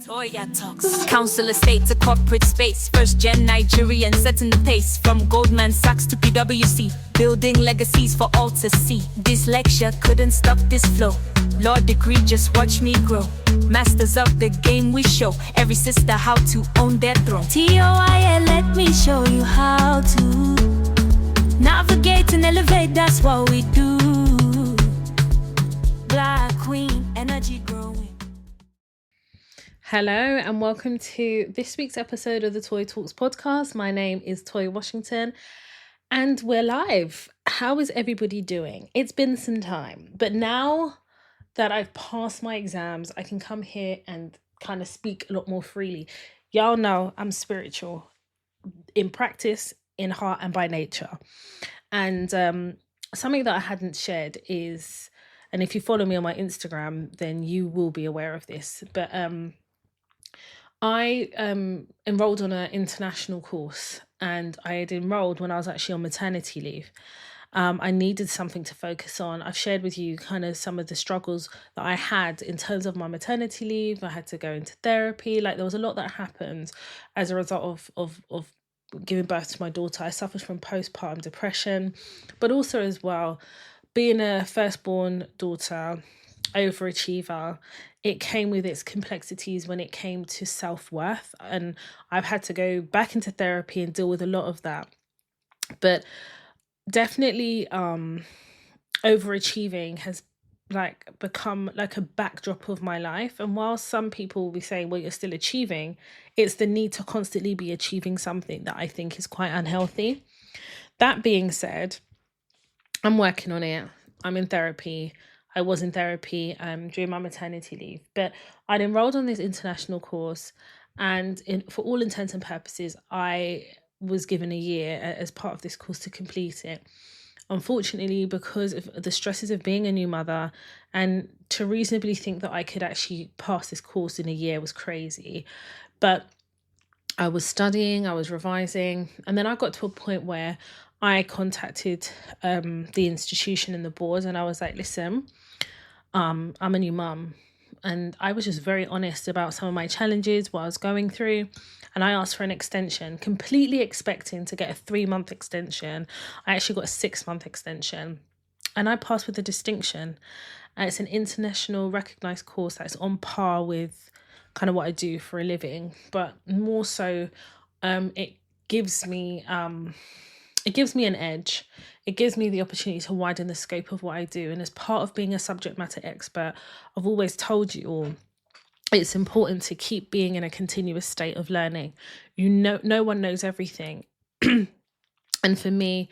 Toya talks. Council estate to corporate space. First gen Nigerian setting the pace. From Goldman Sachs to PwC. Building legacies for all to see. Dyslexia couldn't stop this flow. Law degree, just watch me grow. Masters of the game we show. Every sister how to own their throne. TOIA, let me show you how to navigate and elevate, that's what we do. Black Queen, energy growing. Hello and welcome to this week's episode of the Toy Talks podcast. My name is Toy Washington and we're live. How is everybody doing? It's been some time, but now that I've passed my exams, I can come here and kind of speak a lot more freely. Y'all know I'm spiritual in practice, in heart, and by nature. And something that I hadn't shared is, and if you follow me on my Instagram, then you will be aware of this, but I enrolled on an international course, and I had enrolled when I was actually on maternity leave. I needed something to focus on. I've shared with you kind of some of the struggles that I had in terms of my maternity leave. I had to go into therapy. Like, there was a lot that happened as a result of giving birth to my daughter. I suffered from postpartum depression, but also as well, being a firstborn daughter, overachiever, it came with its complexities when it came to self-worth, and I've had to go back into therapy and deal with a lot of that. But definitely overachieving has become like a backdrop of my life. And while some people will be saying, well, you're still achieving, it's the need to constantly be achieving something that I think is quite unhealthy. That being said, I'm working on it. I'm in therapy. I was in therapy during my maternity leave, but I'd enrolled on this international course, and for all intents and purposes, I was given a year as part of this course to complete it. Unfortunately, because of the stresses of being a new mother, and to reasonably think that I could actually pass this course in a year was crazy. But I was studying, I was revising, and then I got to a point where I contacted the institution and the board, and I was like, listen, I'm a new mum. And I was just very honest about some of my challenges, what I was going through. And I asked for an extension, completely expecting to get a 3-month extension. I actually got a 6-month extension. And I passed with a distinction. It's an international recognized course that's on par with kind of what I do for a living. But more so, it gives me an edge. It gives me the opportunity to widen the scope of what I do. And as part of being a subject matter expert, I've always told you all, it's important to keep being in a continuous state of learning. No one knows everything. And for me,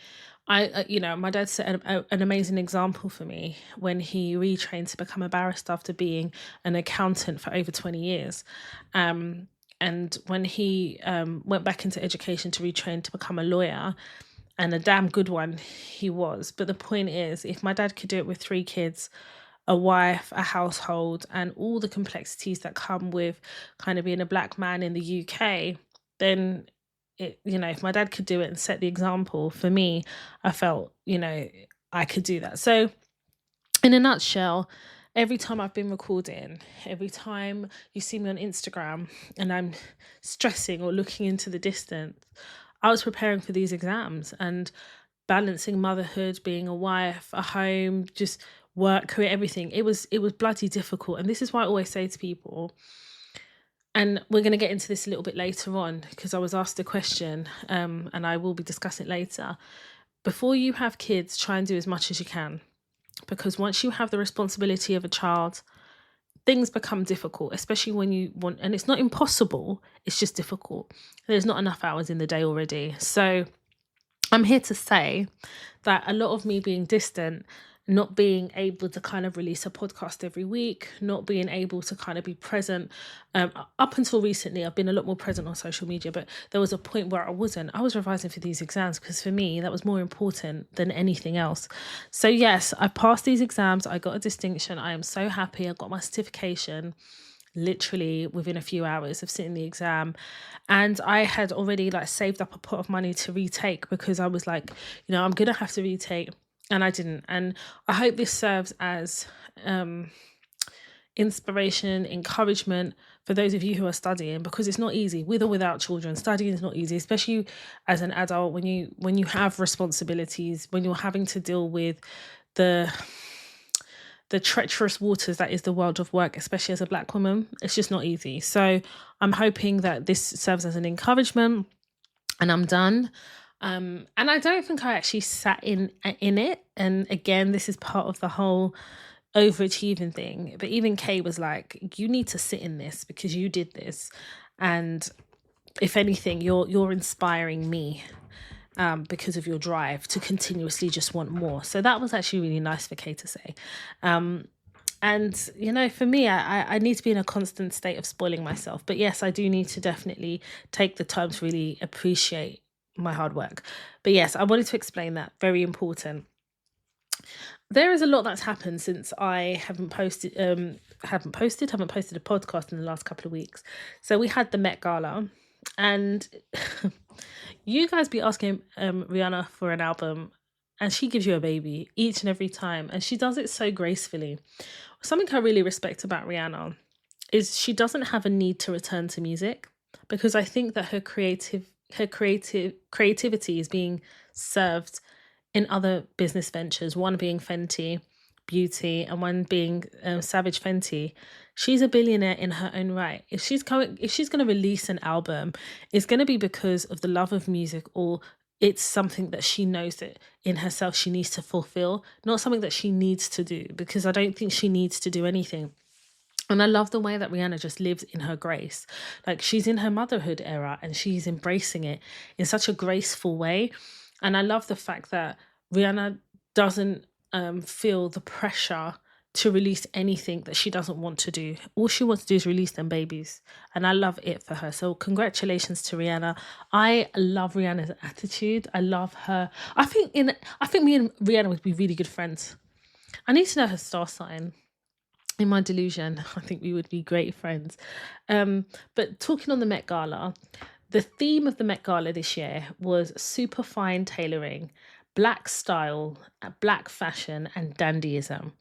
my dad set an amazing example for me when he retrained to become a barrister after being an accountant for over 20 years. And when he went back into education to retrain to become a lawyer, and a damn good one he was. But the point is, if my dad could do it with 3 kids, a wife, a household, and all the complexities that come with kind of being a black man in the UK, then if my dad could do it and set the example for me, I felt, I could do that. So in a nutshell, every time I've been recording, every time you see me on Instagram and I'm stressing or looking into the distance, I was preparing for these exams and balancing motherhood, being a wife, a home, just work, career, everything. It was bloody difficult. And this is why I always say to people, and we're going to get into this a little bit later on, because I was asked a question, and I will be discussing it later. Before you have kids, try and do as much as you can, because once you have the responsibility of a child, things become difficult, especially when you want, and it's not impossible, it's just difficult. There's not enough hours in the day already. So I'm here to say that a lot of me being distant, not being able to kind of release a podcast every week, not being able to kind of be present. Up until recently, I've been a lot more present on social media, but there was a point where I wasn't. I was revising for these exams because for me, that was more important than anything else. So yes, I passed these exams. I got a distinction. I am so happy. I got my certification literally within a few hours of sitting the exam. And I had already saved up a pot of money to retake, because I was like, I'm going to have to retake. And I didn't. And I hope this serves as inspiration, encouragement for those of you who are studying, because it's not easy, with or without children. Studying is not easy, especially as an adult, when you have responsibilities, when you're having to deal with the treacherous waters that is the world of work, especially as a Black woman. It's just not easy. So I'm hoping that this serves as an encouragement, and I'm done. And I don't think I actually sat in it. And again, this is part of the whole overachieving thing. But even Kay was like, you need to sit in this because you did this. And if anything, you're inspiring me because of your drive to continuously just want more. So that was actually really nice for Kay to say. And, you know, for me, I need to be in a constant state of spoiling myself. But yes, I do need to definitely take the time to really appreciate my hard work. But yes, I wanted to explain that. Very important. There is a lot that's happened since I haven't posted a podcast in the last couple of weeks. So we had the Met Gala, and you guys be asking Rihanna for an album, and she gives you a baby each and every time, and she does it so gracefully. Something I really respect about Rihanna is she doesn't have a need to return to music, because I think that her creativity is being served in other business ventures, one being Fenty Beauty and one being Savage Fenty. She's a billionaire in her own right. If she's going to release an album, it's going to be because of the love of music, or it's something that she knows that in herself she needs to fulfill, not something that she needs to do, because I don't think she needs to do anything. And I love the way that Rihanna just lives in her grace. Like, she's in her motherhood era and she's embracing it in such a graceful way. And I love the fact that Rihanna doesn't feel the pressure to release anything that she doesn't want to do. All she wants to do is release them babies. And I love it for her. So congratulations to Rihanna. I love Rihanna's attitude. I love her. I think me and Rihanna would be really good friends. I need to know her star sign. In my delusion, I think we would be great friends. But talking on the Met Gala, the theme of the Met Gala this year was super fine tailoring, Black style, Black fashion, and dandyism.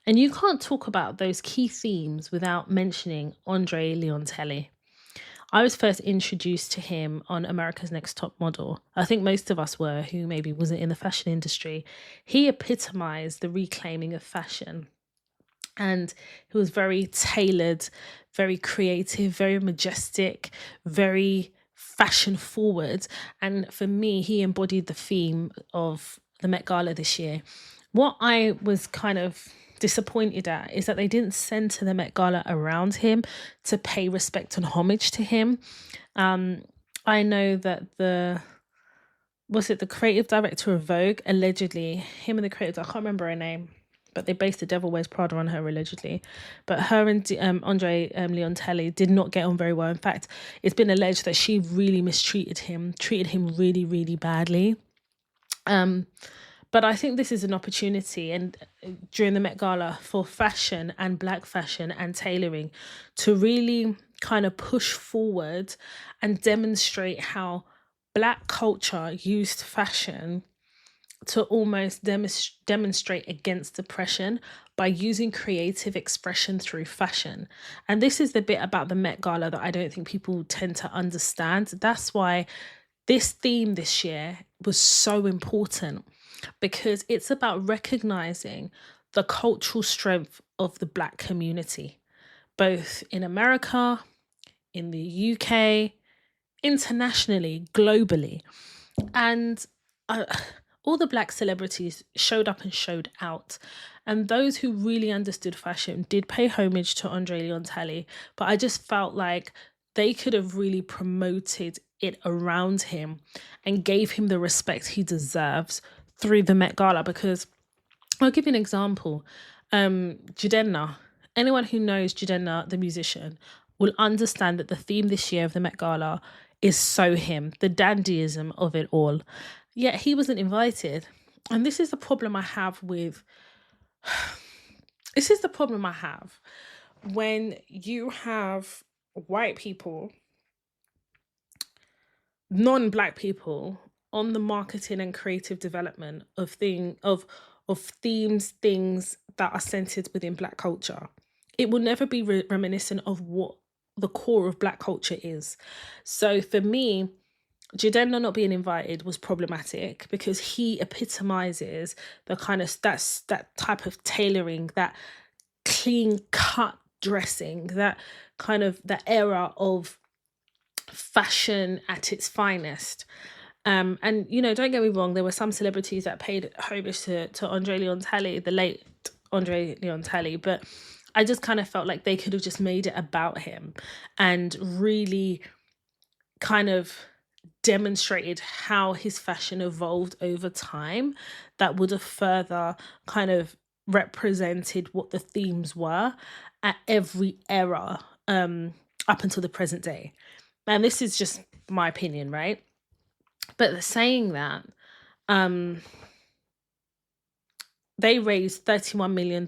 And you can't talk about those key themes without mentioning Andre Leontelli. I was first introduced to him on America's Next Top Model. I think most of us were, who maybe wasn't in the fashion industry. He epitomized the reclaiming of fashion. And he was very tailored, very creative, very majestic, very fashion forward. And for me, he embodied the theme of the Met Gala this year. What I was kind of disappointed at is that they didn't center the Met Gala around him to pay respect and homage to him. I know that the creative director of Vogue, allegedly, him and the creative, I can't remember her name, but they based The Devil Wears Prada on her allegedly. But her and Andre Leontelli did not get on very well. In fact, it's been alleged that she really mistreated him, treated him really, really badly. But I think this is an opportunity, and during the Met Gala, for fashion and Black fashion and tailoring to really kind of push forward and demonstrate how Black culture used fashion to almost demonstrate against oppression by using creative expression through fashion. And this is the bit about the Met Gala that I don't think people tend to understand. That's why this theme this year was so important, because it's about recognizing the cultural strength of the Black community, both in America, in the UK, internationally, globally. And all the Black celebrities showed up and showed out. And those who really understood fashion did pay homage to Andre Leontelli. But I just felt like they could have really promoted it around him and gave him the respect he deserves through the Met Gala. Because I'll give you an example. Jidenna. Anyone who knows Jidenna, the musician, will understand that the theme this year of the Met Gala is so him, the dandyism of it all. Yet he wasn't invited. And this is the problem I have when you have white people, non-Black people, on the marketing and creative development of themes, things that are centered within Black culture. It will never be reminiscent of what the core of Black culture is. So for me, Jadenda not being invited was problematic because he epitomizes the kind of that type of tailoring, that clean cut dressing, that kind of that era of fashion at its finest. And don't get me wrong, there were some celebrities that paid homage to Andre Leon Talley, the late Andre Leon Talley, but I just kind of felt like they could have just made it about him and really kind of demonstrated how his fashion evolved over time. That would have further kind of represented what the themes were at every era, up until the present day. And this is just my opinion, right? But saying that, they raised $31 million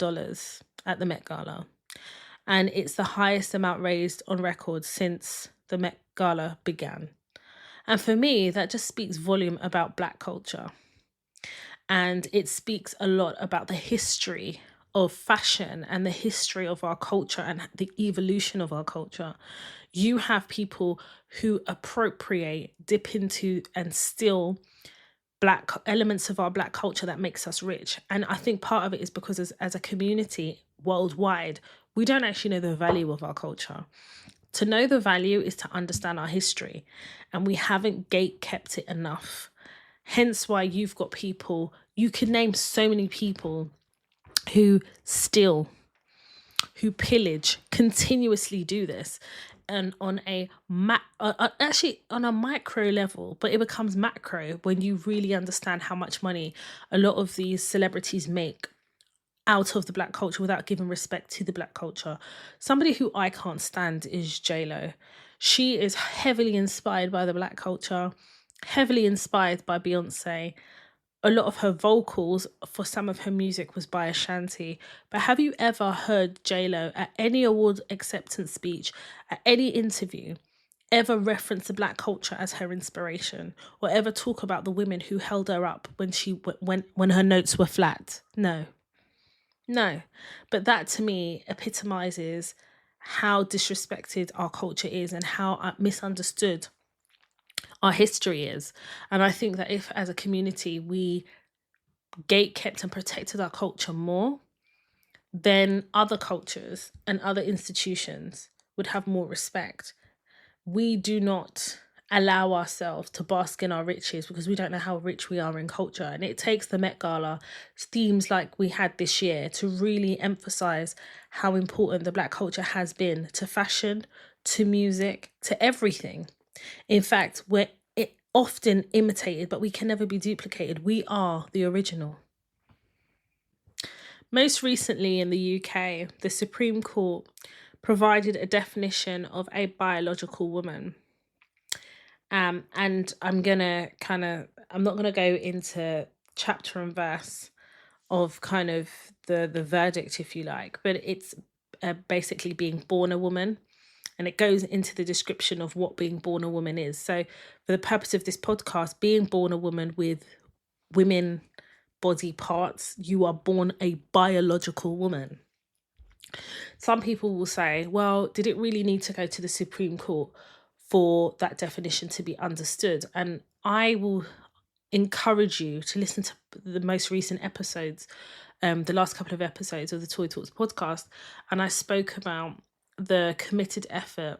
at the Met Gala. And it's the highest amount raised on record since the Met Gala began. And for me, that just speaks volume about Black culture. And it speaks a lot about the history of fashion and the history of our culture and the evolution of our culture. You have people who appropriate, dip into, and steal Black elements of our Black culture that makes us rich. And I think part of it is because as a community worldwide, we don't actually know the value of our culture. To know the value is to understand our history, and we haven't gate kept it enough. Hence why you've got people, you can name so many people who steal, who pillage, continuously do this. And on actually on a micro level, but it becomes macro when you really understand how much money a lot of these celebrities make out of the Black culture without giving respect to the Black culture. Somebody who I can't stand is J-Lo. She is heavily inspired by the Black culture, heavily inspired by Beyonce. A lot of her vocals for some of her music was by Ashanti. But have you ever heard J-Lo at any award acceptance speech, at any interview, ever reference the Black culture as her inspiration, or ever talk about the women who held her up when her notes were flat? No. But that to me epitomizes how disrespected our culture is and how misunderstood our history is. And I think that if as a community we gatekept and protected our culture more, then other cultures and other institutions would have more respect. We do not allow ourselves to bask in our riches because we don't know how rich we are in culture. And it takes the Met Gala themes like we had this year to really emphasize how important the Black culture has been to fashion, to music, to everything. In fact, we're often imitated, but we can never be duplicated. We are the original. Most recently in the UK, the Supreme Court provided a definition of a biological woman. And I'm not gonna go into chapter and verse of kind of the verdict, if you like, but it's basically being born a woman. And it goes into the description of what being born a woman is. So for the purpose of this podcast, being born a woman with women body parts, you are born a biological woman. Some people will say, well, did it really need to go to the Supreme Court for that definition to be understood? And I will encourage you to listen to the most recent episodes, the last couple of episodes of the Toy Talks podcast. And I spoke about the committed effort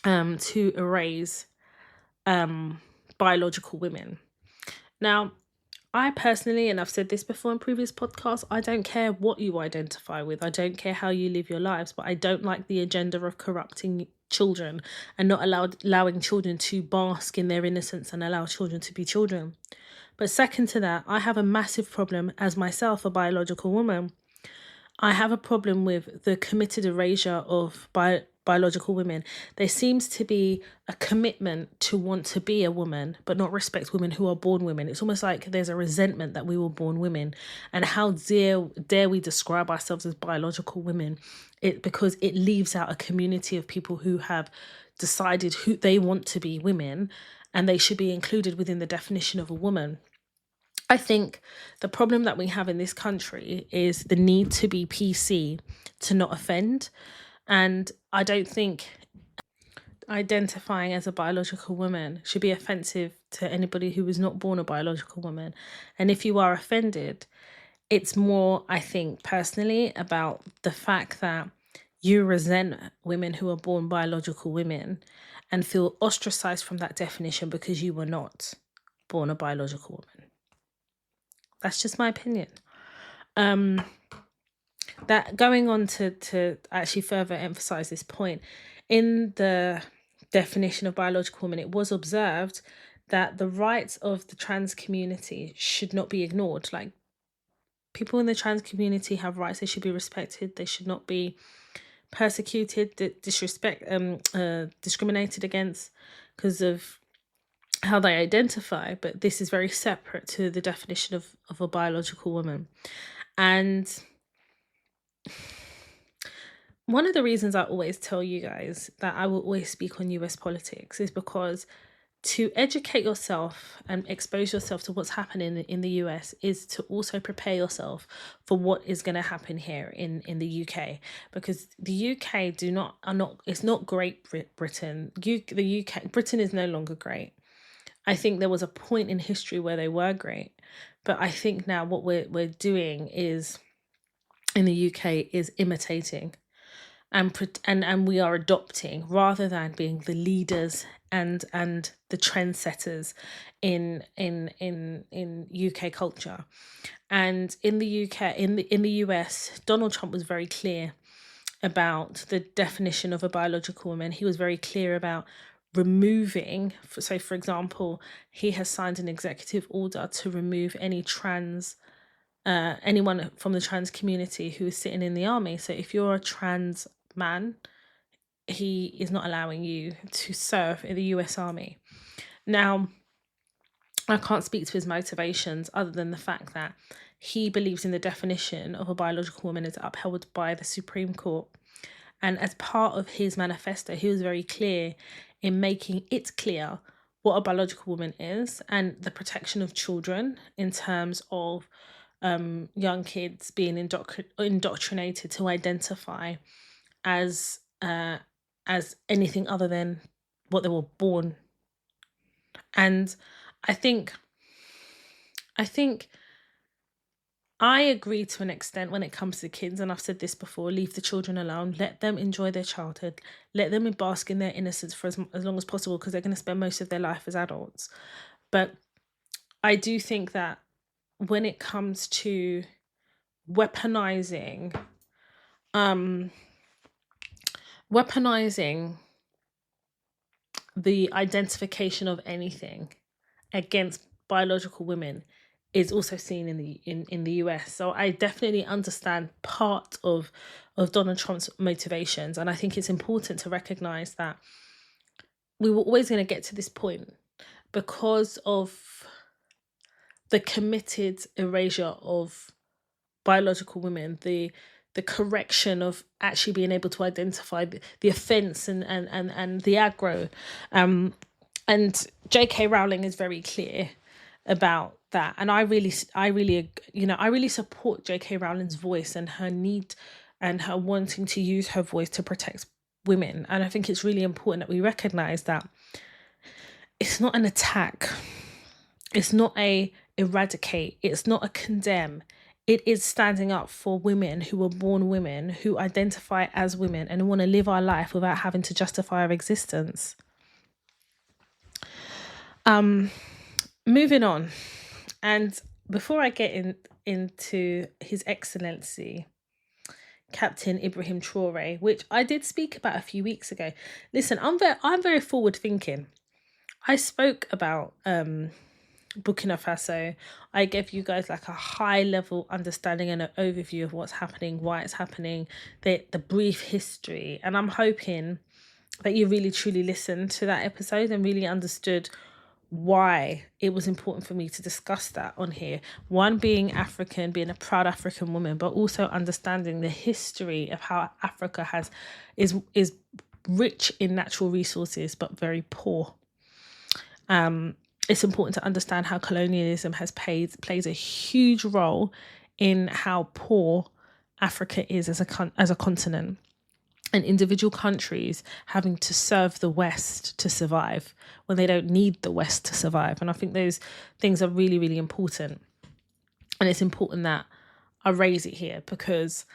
to erase biological women. Now, I personally, and I've said this before in previous podcasts, I don't care what you identify with. I don't care how you live your lives, but I don't like the agenda of corrupting children and not allowing children to bask in their innocence and allow children to be children. But second to that, I have a massive problem as myself, a biological woman. I have a problem with the committed erasure of biological women. There seems to be a commitment to want to be a woman, but not respect women who are born women. It's almost like there's a resentment that we were born women. And how dare we describe ourselves as biological women? Because it leaves out a community of people who have decided who they want to be women, and they should be included within the definition of a woman. I think the problem that we have in this country is the need to be PC to not offend. And I don't think identifying as a biological woman should be offensive to anybody who was not born a biological woman. And if you are offended, it's more, I think, personally about the fact that you resent women who are born biological women and feel ostracized from that definition because you were not born a biological woman. That's just my opinion. That going on to actually further emphasize this point, in the definition of biological woman, it was observed that the rights of the trans community should not be ignored. Like, people in the trans community have rights, they should be respected, they should not be persecuted, discriminated against because of how they identify. But this is very separate to the definition of a biological woman. And one of the reasons I always tell you guys that I will always speak on US politics is because to educate yourself and expose yourself to what's happening in the US is to also prepare yourself for what is going to happen here in the UK, because the UK it's not Great Britain. The UK, Britain is no longer great. I think there was a point in history where they were great, but I think now what we're doing is, in the UK, is imitating and we are adopting rather than being the leaders and the trendsetters in UK culture. And in the UK, in the US, Donald Trump was very clear about the definition of a biological woman. He was very clear about removing, so for example, he has signed an executive order to remove anyone from the trans community who is sitting in the army. So if you're a trans man, he is not allowing you to serve in the US Army. Now, I can't speak to his motivations other than the fact that he believes in the definition of a biological woman is upheld by the Supreme Court. And as part of his manifesto, he was very clear in making it clear what a biological woman is and the protection of children in terms of young kids being indoctrinated to identify as anything other than what they were born. And I think I agree to an extent when it comes to kids, and I've said this before: leave the children alone, let them enjoy their childhood, let them bask in their innocence for as long as possible, because they're going to spend most of their life as adults. But I do think that when it comes to weaponizing the identification of anything against biological women is also seen in the US. So I definitely understand part of Donald Trump's motivations, and I think it's important to recognize that we were always going to get to this point because of the committed erasure of biological women, the correction of actually being able to identify the offence and the aggro. And J.K. Rowling is very clear about that. And I really support J.K. Rowling's voice and her need and her wanting to use her voice to protect women. And I think it's really important that we recognise that it's not an attack. It's not a eradicate. It's not a condemn. It is standing up for women who were born women, who identify as women and want to live our life without having to justify our existence. Moving on. And before I get into His Excellency, Captain Ibrahim Traoré, which I did speak about a few weeks ago. Listen, I'm very forward thinking. I spoke about Burkina Faso. I gave you guys like a high level understanding and an overview of what's happening, why it's happening, the brief history. And I'm hoping that you really truly listened to that episode and really understood why it was important for me to discuss that on here. One, being African, being a proud African woman, but also understanding the history of how Africa is rich in natural resources but very poor. It's important to understand how colonialism plays a huge role in how poor Africa is as a continent. and individual countries having to serve the West to survive when they don't need the West to survive. And I think those things are really, really important. And it's important that I raise it here, because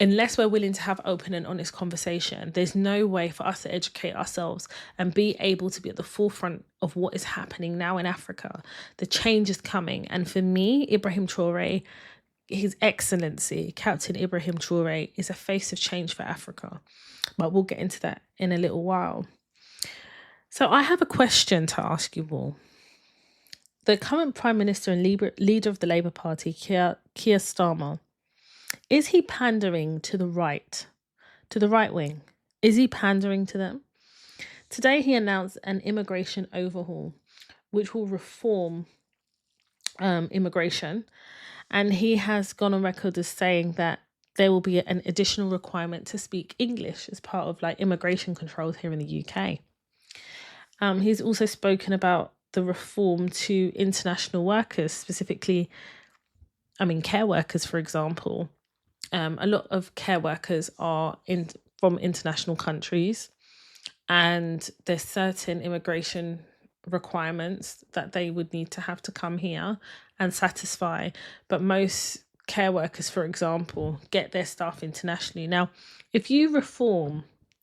unless we're willing to have open and honest conversation, there's no way for us to educate ourselves and be able to be at the forefront of what is happening now in Africa. The change is coming. And for me, Ibrahim Traoré, His Excellency, Captain Ibrahim Traoré, is a face of change for Africa. But we'll get into that in a little while. So I have a question to ask you all. The current Prime Minister and leader of the Labour Party, Keir Starmer, is he pandering to the right wing? Is he pandering to them? Today he announced an immigration overhaul, which will reform immigration. And he has gone on record as saying that there will be an additional requirement to speak English as part of like immigration controls here in the UK. He's also spoken about the reform to international workers, specifically, care workers, for example. A lot of care workers are from international countries, and there's certain immigration requirements that they would need to have to come here and satisfy. But most care workers, for example, get their staff internationally. Now, if you reform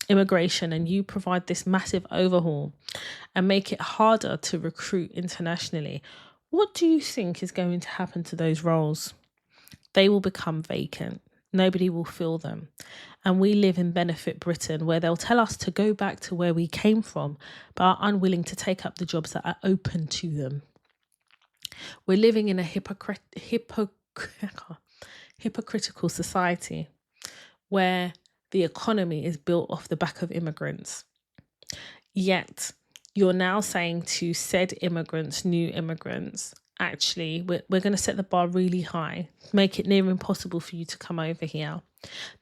immigration and you provide this massive overhaul and make it harder to recruit internationally, what do you think is going to happen to those roles? They will become vacant. Nobody will fill them. And we live in benefit Britain, where they'll tell us to go back to where we came from, but are unwilling to take up the jobs that are open to them. We're living in a hypocritical society where the economy is built off the back of immigrants. Yet you're now saying to said immigrants, new immigrants, actually, we're going to set the bar really high, make it near impossible for you to come over here.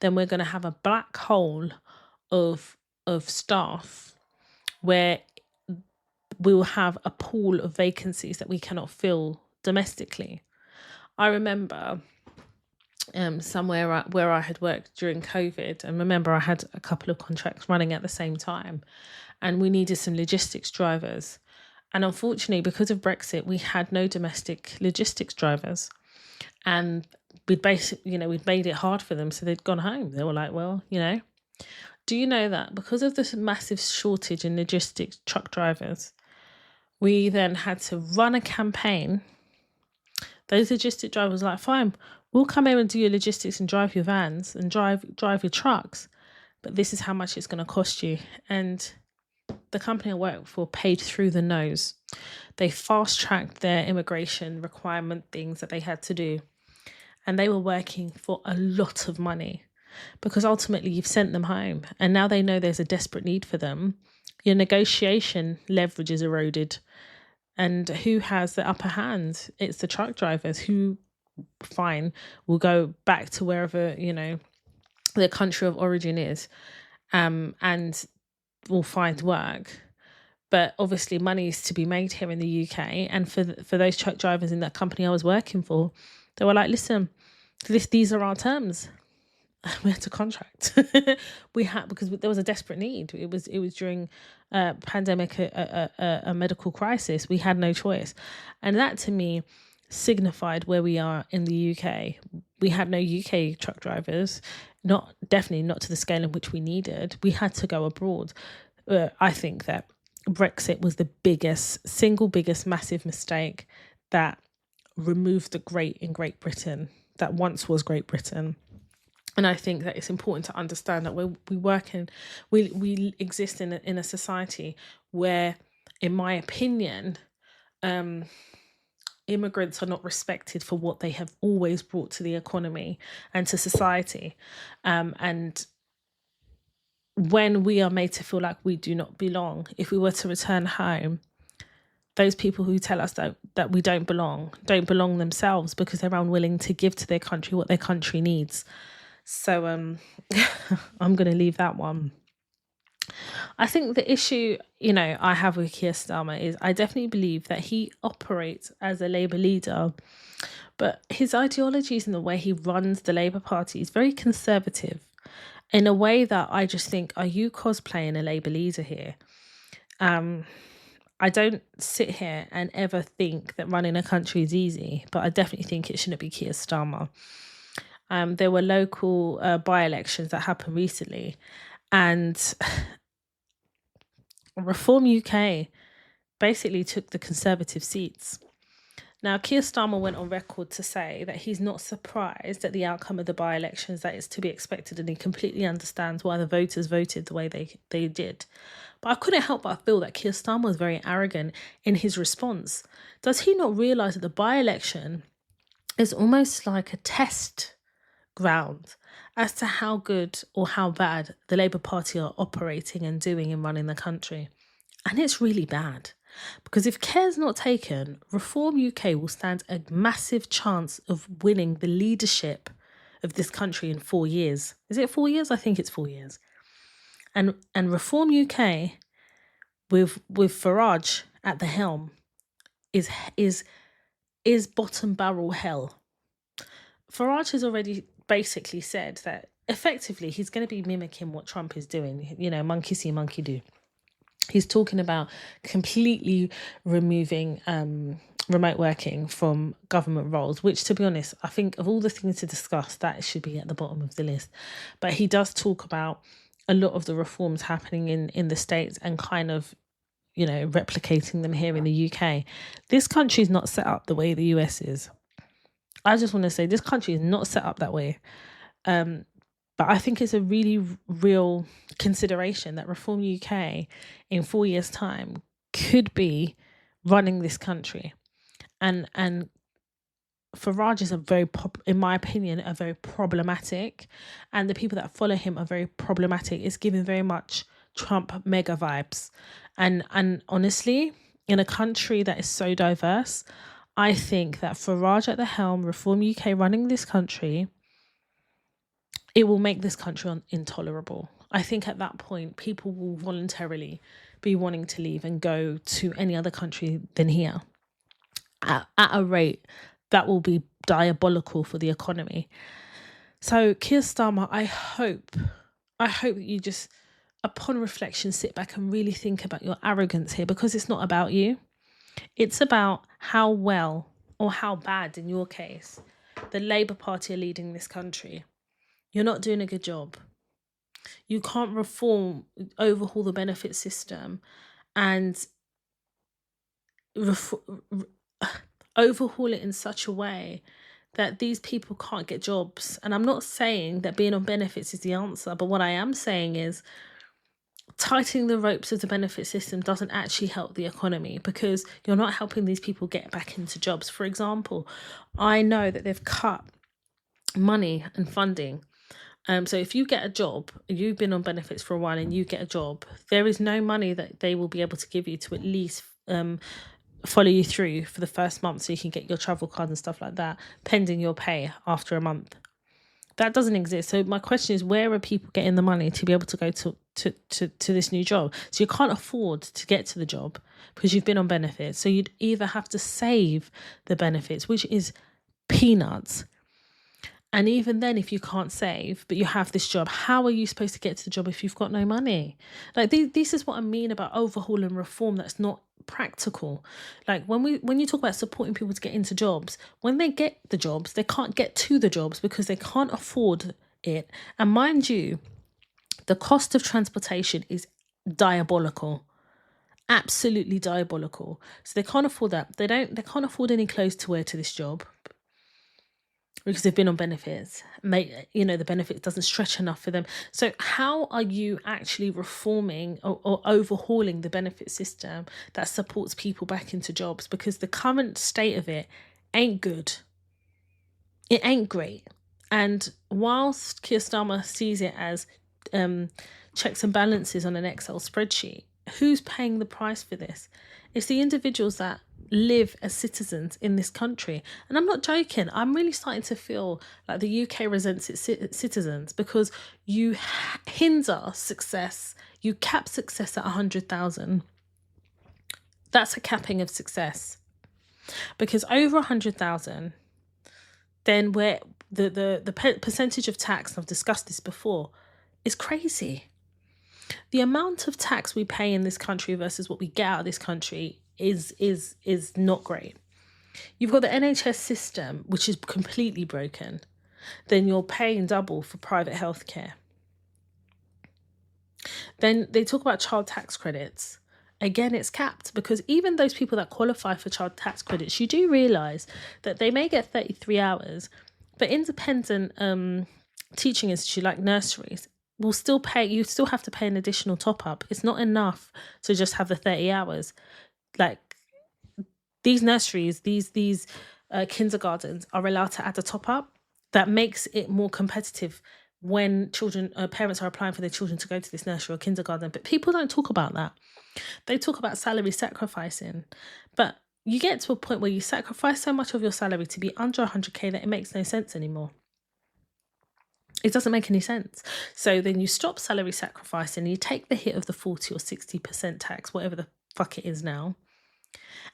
Then we're going to have a black hole of staff where we will have a pool of vacancies that we cannot fill domestically. I remember somewhere where I had worked during COVID, and remember I had a couple of contracts running at the same time, and we needed some logistics drivers. And unfortunately, because of Brexit, we had no domestic logistics drivers. And we'd made it hard for them. So they'd gone home. They were like, well, do you know that because of this massive shortage in logistics truck drivers, we then had to run a campaign. Those logistic drivers were like, fine, we'll come here and do your logistics and drive your vans and drive your trucks. But this is how much it's going to cost you. And the company I work for paid through the nose. They fast-tracked their immigration requirement things that they had to do. And they were working for a lot of money because ultimately you've sent them home. And now they know there's a desperate need for them. Your negotiation leverage is eroded. And who has the upper hand? It's the truck drivers who, fine, will go back to wherever, their country of origin is. And will find work. But obviously money is to be made here in the UK. And for those truck drivers in that company I was working for, they were like, listen, these are our terms. We had to contract. Because there was a desperate need. It was during a pandemic, a medical crisis. We had no choice. And that to me signified where we are in the UK. We had no UK truck drivers, definitely not to the scale in which we needed. We had to go abroad. I think that Brexit was the single biggest massive mistake that removed the great in Great Britain, that once was Great Britain. And I think that it's important to understand that we exist in a society where, in my opinion, immigrants are not respected for what they have always brought to the economy and to society. And when we are made to feel like we do not belong, if we were to return home, those people who tell us that we don't belong themselves because they're unwilling to give to their country what their country needs. So I'm going to leave that one. I think the issue, I have with Keir Starmer is I definitely believe that he operates as a Labour leader, but his ideologies and the way he runs the Labour Party is very conservative. in a way that I just think, are you cosplaying a Labour leader here? I don't sit here and ever think that running a country is easy, but I definitely think it shouldn't be Keir Starmer. There were local by-elections that happened recently, and Reform UK basically took the Conservative seats. Now, Keir Starmer went on record to say that he's not surprised at the outcome of the by-elections, that it's to be expected, and he completely understands why the voters voted the way they did. But I couldn't help but feel that Keir Starmer was very arrogant in his response. Does he not realise that the by-election is almost like a test ground as to how good or how bad the Labour Party are operating and doing in running the country? And it's really bad. Because if care's not taken, Reform UK will stand a massive chance of winning the leadership of this country in 4 years. Is it 4 years? I think it's 4 years. And Reform UK with Farage at the helm is bottom barrel hell. Farage has already basically said that effectively he's going to be mimicking what Trump is doing. You know, monkey see, monkey do. He's talking about completely removing remote working from government roles, which, to be honest, I think of all the things to discuss, that should be at the bottom of the list. But he does talk about a lot of the reforms happening in the States and kind of, you know, replicating them here in the UK. This country is not set up the way the US is. I just want to say this country is not set up that way. But I think it's a really real consideration that Reform UK in 4 years' time could be running this country. And Farage is in my opinion, a very problematic, and the people that follow him are very problematic. It's giving very much Trump mega vibes. And honestly, in a country that is so diverse, I think that Farage at the helm, Reform UK running this country, it will make this country intolerable. I think at that point, people will voluntarily be wanting to leave and go to any other country than here at a rate that will be diabolical for the economy. So, Keir Starmer, I hope that you just, upon reflection, sit back and really think about your arrogance here, because it's not about you. It's about how well, or how bad in your case, the Labour Party are leading this country. You're not doing a good job. You can't overhaul the benefit system and overhaul it in such a way that these people can't get jobs. And I'm not saying that being on benefits is the answer, but what I am saying is tightening the ropes of the benefit system doesn't actually help the economy, because you're not helping these people get back into jobs. For example, I know that they've cut money and funding. So if you get a job, you've been on benefits for a while and you get a job, there is no money that they will be able to give you to at least follow you through for the first month so you can get your travel card and stuff like that, pending your pay after a month. That doesn't exist. So my question is, where are people getting the money to be able to go to this new job? So you can't afford to get to the job because you've been on benefits. So you'd either have to save the benefits, which is peanuts. And even then, if you can't save, but you have this job, how are you supposed to get to the job if you've got no money? Like, this is what I mean about overhaul and reform that's not practical. Like, when you talk about supporting people to get into jobs, when they get the jobs, they can't get to the jobs because they can't afford it. And mind you, the cost of transportation is diabolical. Absolutely diabolical. So they can't afford that. They can't afford any clothes to wear to this job, because they've been on benefits. The benefit doesn't stretch enough for them. So how are you actually reforming or overhauling the benefit system that supports people back into jobs? Because the current state of it ain't good. It ain't great. And whilst Keir Starmer sees it as checks and balances on an Excel spreadsheet, who's paying the price for this? It's the individuals that live as citizens in this country. And I'm not joking. I'm really starting to feel like the UK resents its citizens, because you hinder success. You cap success at 100,000. That's a capping of success. Because over 100,000, then where the percentage of tax, I've discussed this before, is crazy. The amount of tax we pay in this country versus what we get out of this country is not great. You've got the NHS system, which is completely broken. Then you're paying double for private healthcare. Then they talk about child tax credits. Again, it's capped, because even those people that qualify for child tax credits, you do realise that they may get 33 hours, but independent teaching institute like nurseries will still pay. You still have to pay an additional top up. It's not enough to just have the 30 hours. Like, these nurseries, these kindergartens are allowed to add a top up that makes it more competitive when parents are applying for their children to go to this nursery or kindergarten. But people don't talk about that. They talk about salary sacrificing, but you get to a point where you sacrifice so much of your salary to be under 100k that it makes no sense anymore. It doesn't make any sense. So then you stop salary sacrificing, you take the hit of the 40 or 60% tax, whatever the fuck it is now,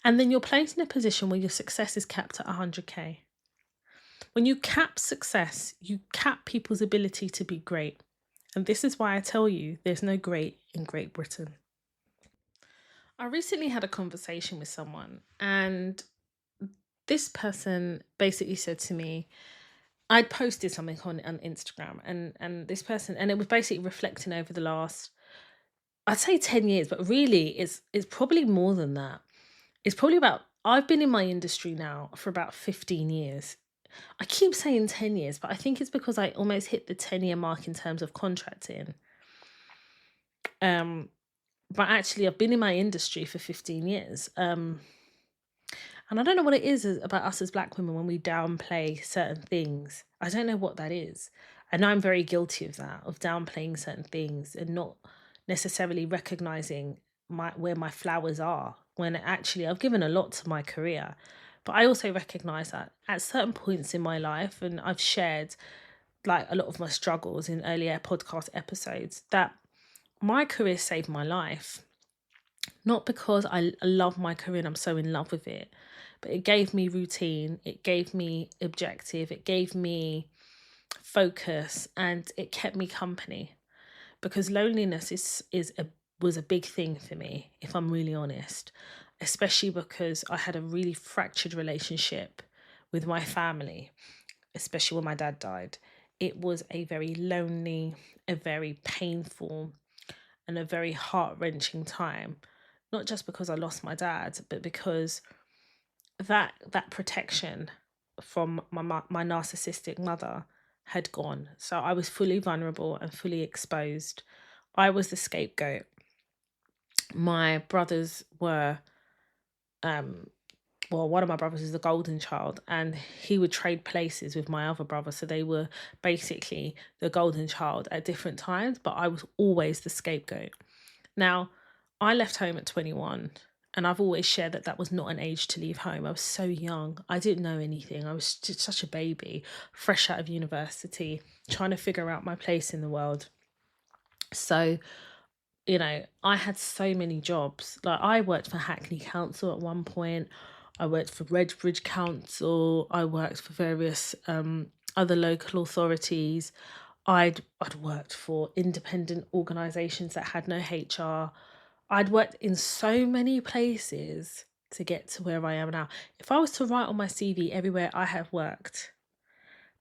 and then you're placed in a position where your success is capped at 100k. When you cap success, you cap people's ability to be great. And this is why I tell you there's no great in Great Britain. I recently had a conversation with someone, and this person basically said to me, I'd posted something on Instagram, and this person, and it was basically reflecting over the last, I'd say 10 years, but really it's probably more than that. It's probably about, I've been in my industry now for about 15 years. I keep saying 10 years, but I think it's because I almost hit the 10-year mark in terms of contracting. But actually, I've been in my industry for 15 years. And I don't know what it is about us as Black women when we downplay certain things. I don't know what that is. I know I'm very guilty of that, of downplaying certain things and not necessarily recognising where my flowers are, when actually I've given a lot to my career. But I also recognise that at certain points in my life, and I've shared like a lot of my struggles in earlier podcast episodes, that my career saved my life. Not because I love my career and I'm so in love with it, but it gave me routine, it gave me objective, it gave me focus, and it kept me company. Because loneliness was a big thing for me, if I'm really honest, especially because I had a really fractured relationship with my family, especially when my dad died. It was a very lonely, a very painful, and a very heart-wrenching time. Not just because I lost my dad, but because that protection from my narcissistic mother had gone. So I was fully vulnerable and fully exposed. I was the scapegoat. My brothers were, one of my brothers is the golden child, and he would trade places with my other brother. So they were basically the golden child at different times, but I was always the scapegoat. Now, I left home at 21, and I've always shared that was not an age to leave home. I was so young. I didn't know anything. I was just such a baby, fresh out of university, trying to figure out my place in the world. So, I had so many jobs. Like, I worked for Hackney Council at one point. I worked for Redbridge Council. I worked for various other local authorities. I'd worked for independent organisations that had no HR. I'd worked in so many places to get to where I am now. If I was to write on my CV everywhere I have worked,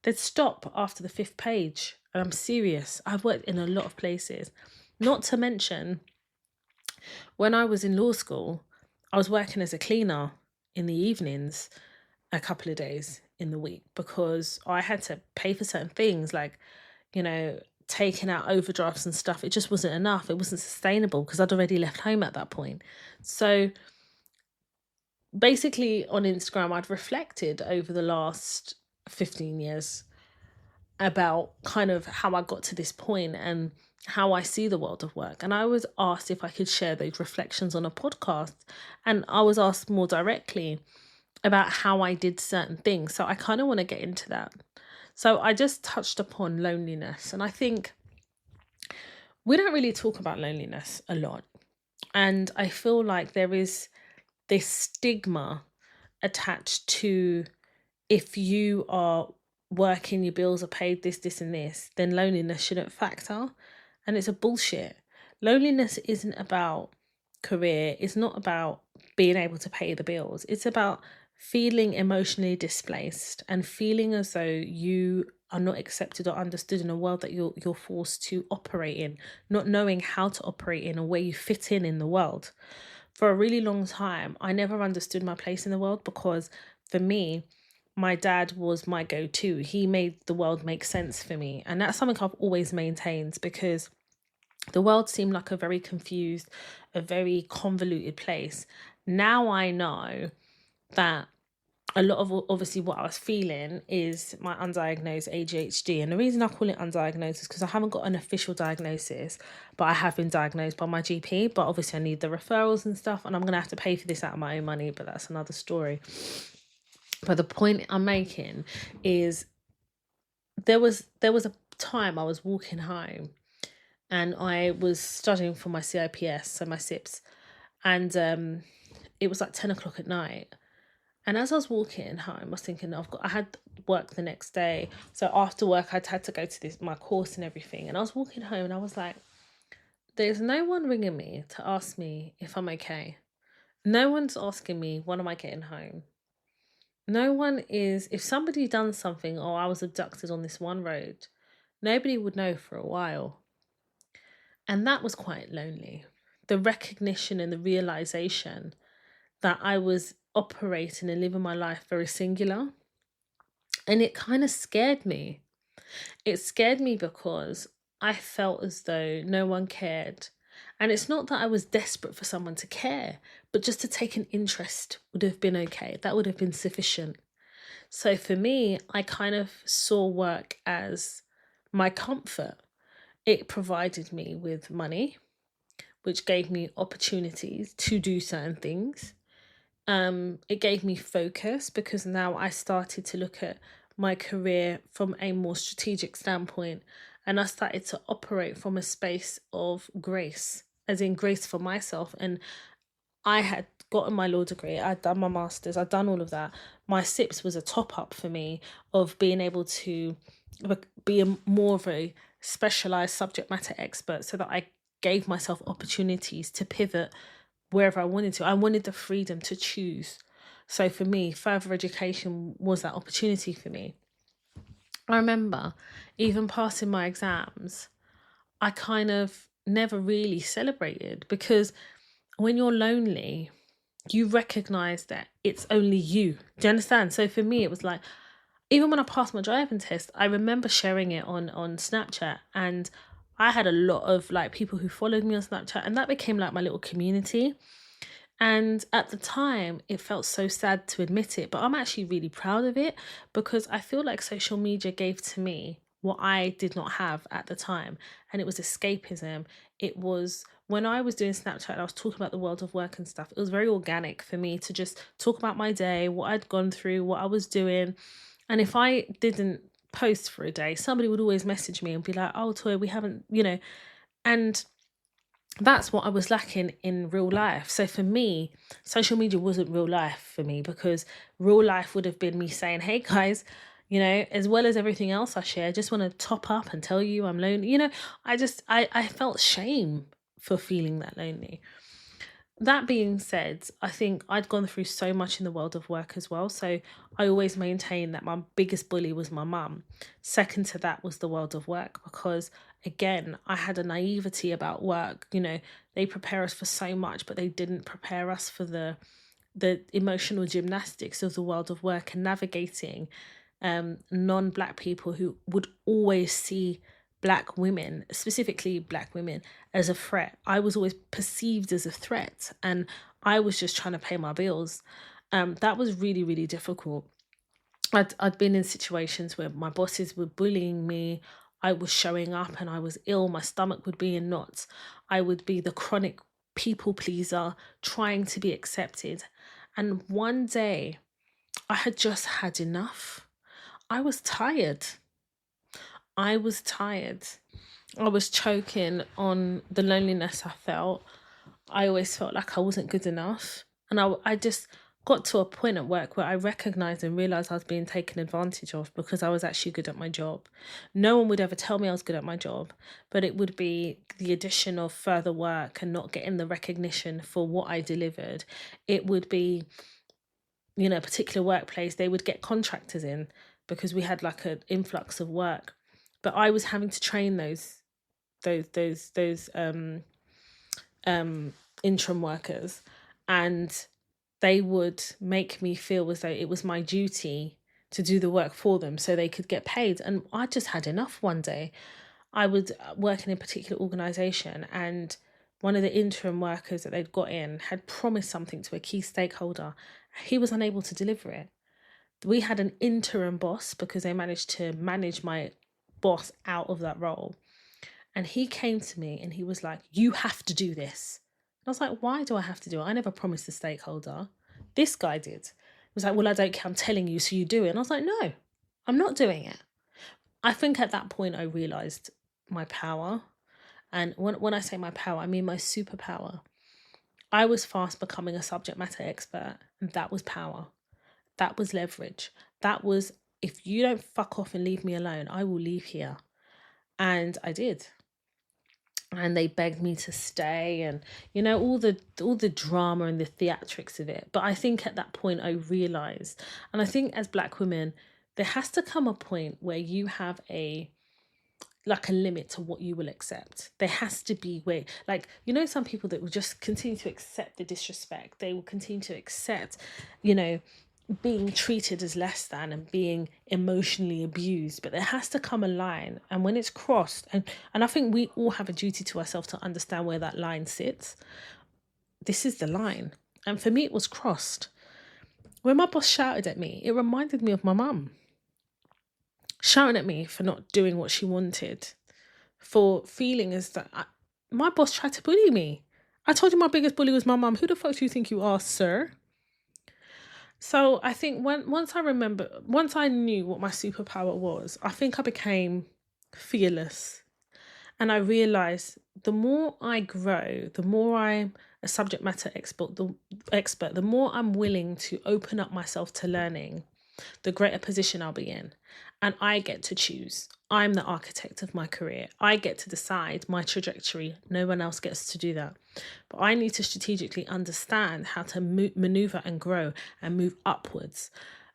they'd stop after the 5th page. And I'm serious. I've worked in a lot of places. Not to mention, when I was in law school, I was working as a cleaner in the evenings a couple of days in the week because I had to pay for certain things, like, taking out overdrafts and stuff. It just wasn't enough. It wasn't sustainable because I'd already left home at that point. So basically on Instagram, I'd reflected over the last 15 years about kind of how I got to this point and how I see the world of work. And I was asked if I could share those reflections on a podcast. And I was asked more directly about how I did certain things. So I kind of want to get into that. So I just touched upon loneliness. And I think we don't really talk about loneliness a lot. And I feel like there is this stigma attached to, if you are working, your bills are paid, this and this, then loneliness shouldn't factor. And it's a bullshit. Loneliness isn't about career, it's not about being able to pay the bills. It's about feeling emotionally displaced and feeling as though you are not accepted or understood in a world that you're forced to operate in, not knowing how to operate in or where you fit in the world. For a really long time, I never understood my place in the world because for me, my dad was my go-to. He made the world make sense for me. And that's something I've always maintained because the world seemed like a very confused, a very convoluted place. Now I know that a lot of obviously what I was feeling is my undiagnosed ADHD. And the reason I call it undiagnosed is because I haven't got an official diagnosis, but I have been diagnosed by my GP. But obviously I need the referrals and stuff, and I'm going to have to pay for this out of my own money, but that's another story. But the point I'm making is there was a time I was walking home and I was studying for my CIPS, so my SIPs, and it was like 10 o'clock at night. And as I was walking home, I was thinking I had work the next day, so after work I'd had to go to my course and everything. And I was walking home and I was like, "There's no one ringing me to ask me if I'm okay. No one's asking me when am I getting home. No one is. If somebody done something or I was abducted on this one road, nobody would know for a while." And that was quite lonely. The recognition and the realization that I was operating and living my life very singular. And it kind of scared me. It scared me because I felt as though no one cared. And it's not that I was desperate for someone to care, but just to take an interest would have been okay. That would have been sufficient. So for me, I kind of saw work as my comfort. It provided me with money, which gave me opportunities to do certain things. It gave me focus because now I started to look at my career from a more strategic standpoint, and I started to operate from a space of grace, as in grace for myself. And I had gotten my law degree, I'd done my master's, I'd done all of that. My SIPS was a top up for me of being able to be more of a specialized subject matter expert so that I gave myself opportunities to pivot wherever I wanted to. I wanted the freedom to choose. So for me, further education was that opportunity for me. I remember even passing my exams, I kind of never really celebrated because when you're lonely, you recognize that it's only you. Do you understand? So for me, it was like, even when I passed my driving test, I remember sharing it on Snapchat, and I had a lot of like people who followed me on Snapchat, and that became like my little community. And at the time, it felt so sad to admit it, but I'm actually really proud of it because I feel like social media gave to me what I did not have at the time. And it was escapism. It was when I was doing Snapchat, I was talking about the world of work and stuff. It was very organic for me to just talk about my day, what I'd gone through, what I was doing. And if I didn't post for a day, somebody would always message me and be like, "Oh, Toy, we haven't, and that's what I was lacking in real life. So for me, social media wasn't real life for me because real life would have been me saying, "Hey guys, as well as everything else I share, I just want to top up and tell you I'm lonely." I felt shame for feeling that lonely. That being said, I think I'd gone through so much in the world of work as well. So I always maintain that my biggest bully was my mum. Second to that was the world of work because, again, I had a naivety about work. They prepare us for so much, but they didn't prepare us for the emotional gymnastics of the world of work and navigating non-Black people who would always see Black women, specifically Black women, as a threat. I was always perceived as a threat, and I was just trying to pay my bills. That was really, really difficult. I'd been in situations where my bosses were bullying me. I was showing up and I was ill. My stomach would be in knots. I would be the chronic people pleaser, trying to be accepted. And one day, I had just had enough. I was tired. I was tired. I was choking on the loneliness I felt. I always felt like I wasn't good enough. And I just got to a point at work where I recognized and realized I was being taken advantage of because I was actually good at my job. No one would ever tell me I was good at my job, but it would be the addition of further work and not getting the recognition for what I delivered. It would be, a particular workplace, they would get contractors in because we had like an influx of work. But I was having to train those interim workers, and they would make me feel as though it was my duty to do the work for them so they could get paid. And I just had enough one day. I was working in a particular organisation, and one of the interim workers that they'd got in had promised something to a key stakeholder. He was unable to deliver it. We had an interim boss because they managed to manage my boss out of that role. And he came to me and he was like, "You have to do this." And I was like, "Why do I have to do it? I never promised the stakeholder. This guy did." He was like, "Well, I don't care. I'm telling you, so you do it." And I was like, "No, I'm not doing it." I think at that point I realised my power. And when I say my power, I mean my superpower. I was fast becoming a subject matter expert, and that was power. That was leverage. That was, if you don't fuck off and leave me alone, I will leave here. And I did. And they begged me to stay, and all the drama and the theatrics of it. But I think at that point I realized, and I think as Black women, there has to come a point where you have a limit to what you will accept. There has to be where, some people that will just continue to accept the disrespect. They will continue to accept, being treated as less than and being emotionally abused. But there has to come a line, and when it's crossed, and I think we all have a duty to ourselves to understand where that line sits. This is the line. And for me, it was crossed. When my boss shouted at me, it reminded me of my mum. Shouting at me for not doing what she wanted, for feeling as that my boss tried to bully me. I told you my biggest bully was my mum. Who the fuck do you think you are, sir? So I think once I knew what my superpower was, I think I became fearless. And I realized the more I grow, the more I'm a subject matter expert, the more I'm willing to open up myself to learning, the greater position I'll be in. And I get to choose. I'm the architect of my career. I get to decide my trajectory. No one else gets to do that. But I need to strategically understand how to maneuver and grow and move upwards.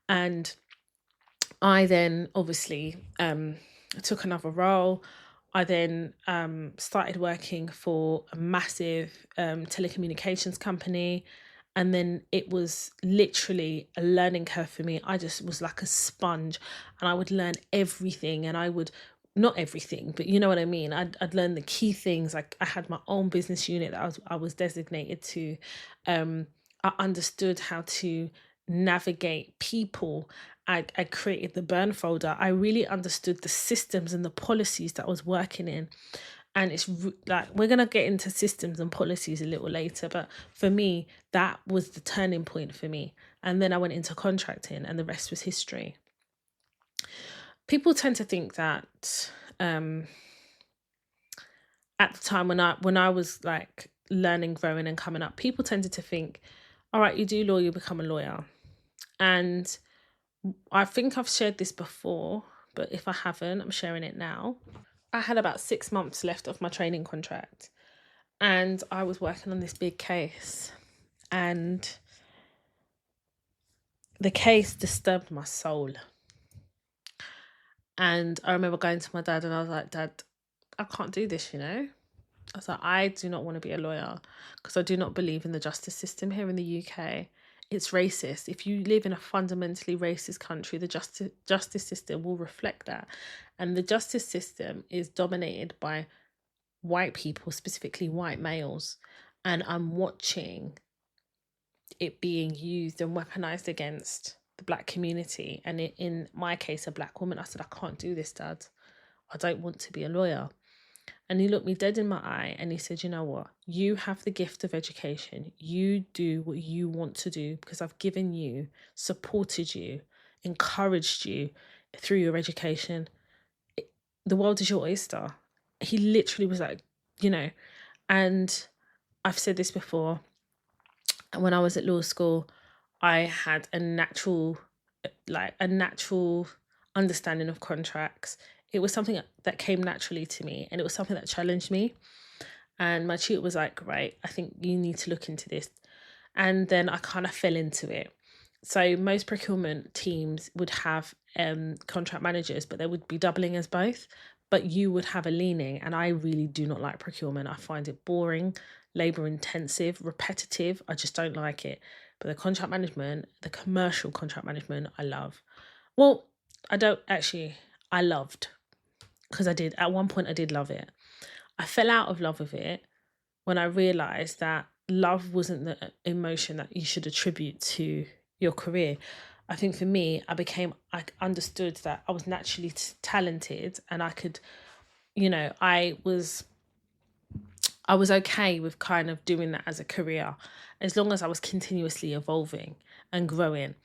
And I then obviously took another role. I then started working for a massive telecommunications company. And then it was literally a learning curve for me. I just was like a sponge, and I would learn everything, and I would, not everything, but you know what I mean? I'd learn the key things. Like I had my own business unit that I was designated to. I understood how to navigate people. I created the burn folder. I really understood the systems and the policies that I was working in. And it's like, we're going to get into systems and policies a little later. But for me, that was the turning point for me. And then I went into contracting, and the rest was history. People tend to think that at the time when I was like learning, growing and coming up, people tended to think, all right, you do law, you become a lawyer. And I think I've shared this before, but if I haven't, I'm sharing it now. I had about 6 months left of my training contract, and I was working on this big case, and the case disturbed my soul. And I remember going to my dad, and I was like, "Dad, I can't do this, I was like, "I do not want to be a lawyer because I do not believe in the justice system here in the UK. It's racist. If you live in a fundamentally racist country, the justice system will reflect that. And the justice system is dominated by white people, specifically white males. And I'm watching it being used and weaponized against the Black community. And in my case, a Black woman." I said, "I can't do this, Dad. I don't want to be a lawyer." And he looked me dead in my eye and he said, "You know what? You have the gift of education. You do what you want to do because I've given you, supported you, encouraged you through your education. The world is your oyster." He literally was like, and I've said this before, when I was at law school, I had a natural understanding of contracts. It was something that came naturally to me, and it was something that challenged me. And my tutor was like, right, I think you need to look into this. And then I kind of fell into it. So most procurement teams would have contract managers, but they would be doubling as both. But you would have a leaning, and I really do not like procurement. I find it boring, labor intensive, repetitive. I just don't like it. But the contract management, the commercial contract management, I love. Well, I don't actually, I loved, because I did, at one point I did love it. I fell out of love with it when I realized that love wasn't the emotion that you should attribute to your career. I think for me, I understood that I was naturally talented, and I could, I was okay with kind of doing that as a career, as long as I was continuously evolving and growing.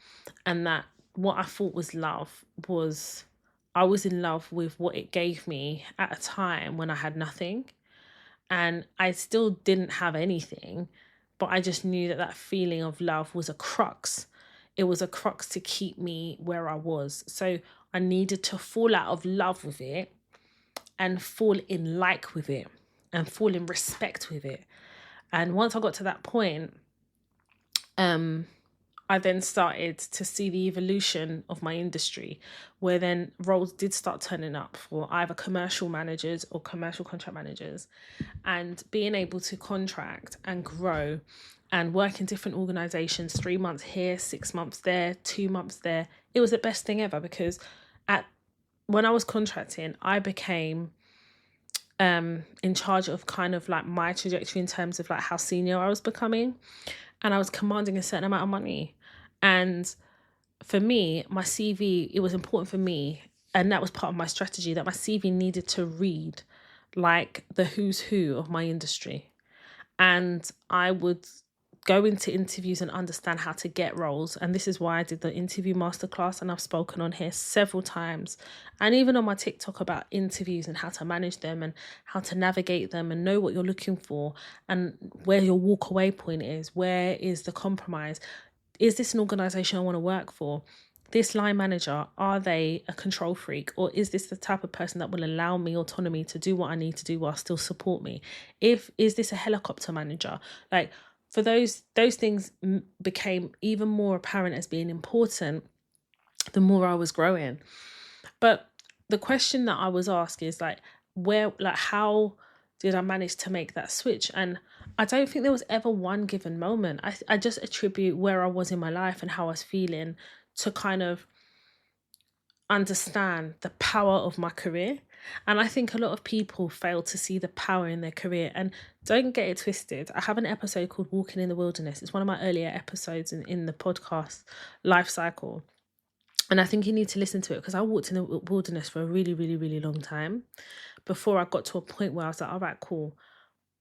And that what I thought was love was, I was in love with what it gave me at a time when I had nothing. And I still didn't have anything, but I just knew that that feeling of love was a crux. It was a crux to keep me where I was. So I needed to fall out of love with it and fall in like with it and fall in respect with it. And once I got to that point, I then started to see the evolution of my industry, where then roles did start turning up for either commercial managers or commercial contract managers, and being able to contract and grow and work in different organizations, 3 months here, 6 months there, 2 months there. It was the best thing ever, because when I was contracting, I became in charge of kind of like my trajectory in terms of like how senior I was becoming, and I was commanding a certain amount of money. And for me, my CV, it was important for me, and that was part of my strategy, that my CV needed to read like the who's who of my industry. And I would go into interviews and understand how to get roles. And this is why I did the interview masterclass, and I've spoken on here several times, and even on my TikTok, about interviews and how to manage them and how to navigate them and know what you're looking for and where your walk away point is. Where is the compromise? Is this an organization I want to work for? This line manager, are they a control freak, or is this the type of person that will allow me autonomy to do what I need to do while still support me? Is this a helicopter manager? Like, for those things became even more apparent as being important the more I was growing. But the question that I was asked is like, how did I manage to make that switch? And I don't think there was ever one given moment. I just attribute where I was in my life and how I was feeling to kind of understand the power of my career. And I think a lot of people fail to see the power in their career. And don't get it twisted, I have an episode called Walking in the Wilderness. It's one of my earlier episodes in the podcast life cycle. And I think you need to listen to it, because I walked in the wilderness for a really, really, really long time before I got to a point where I was like, all right, cool,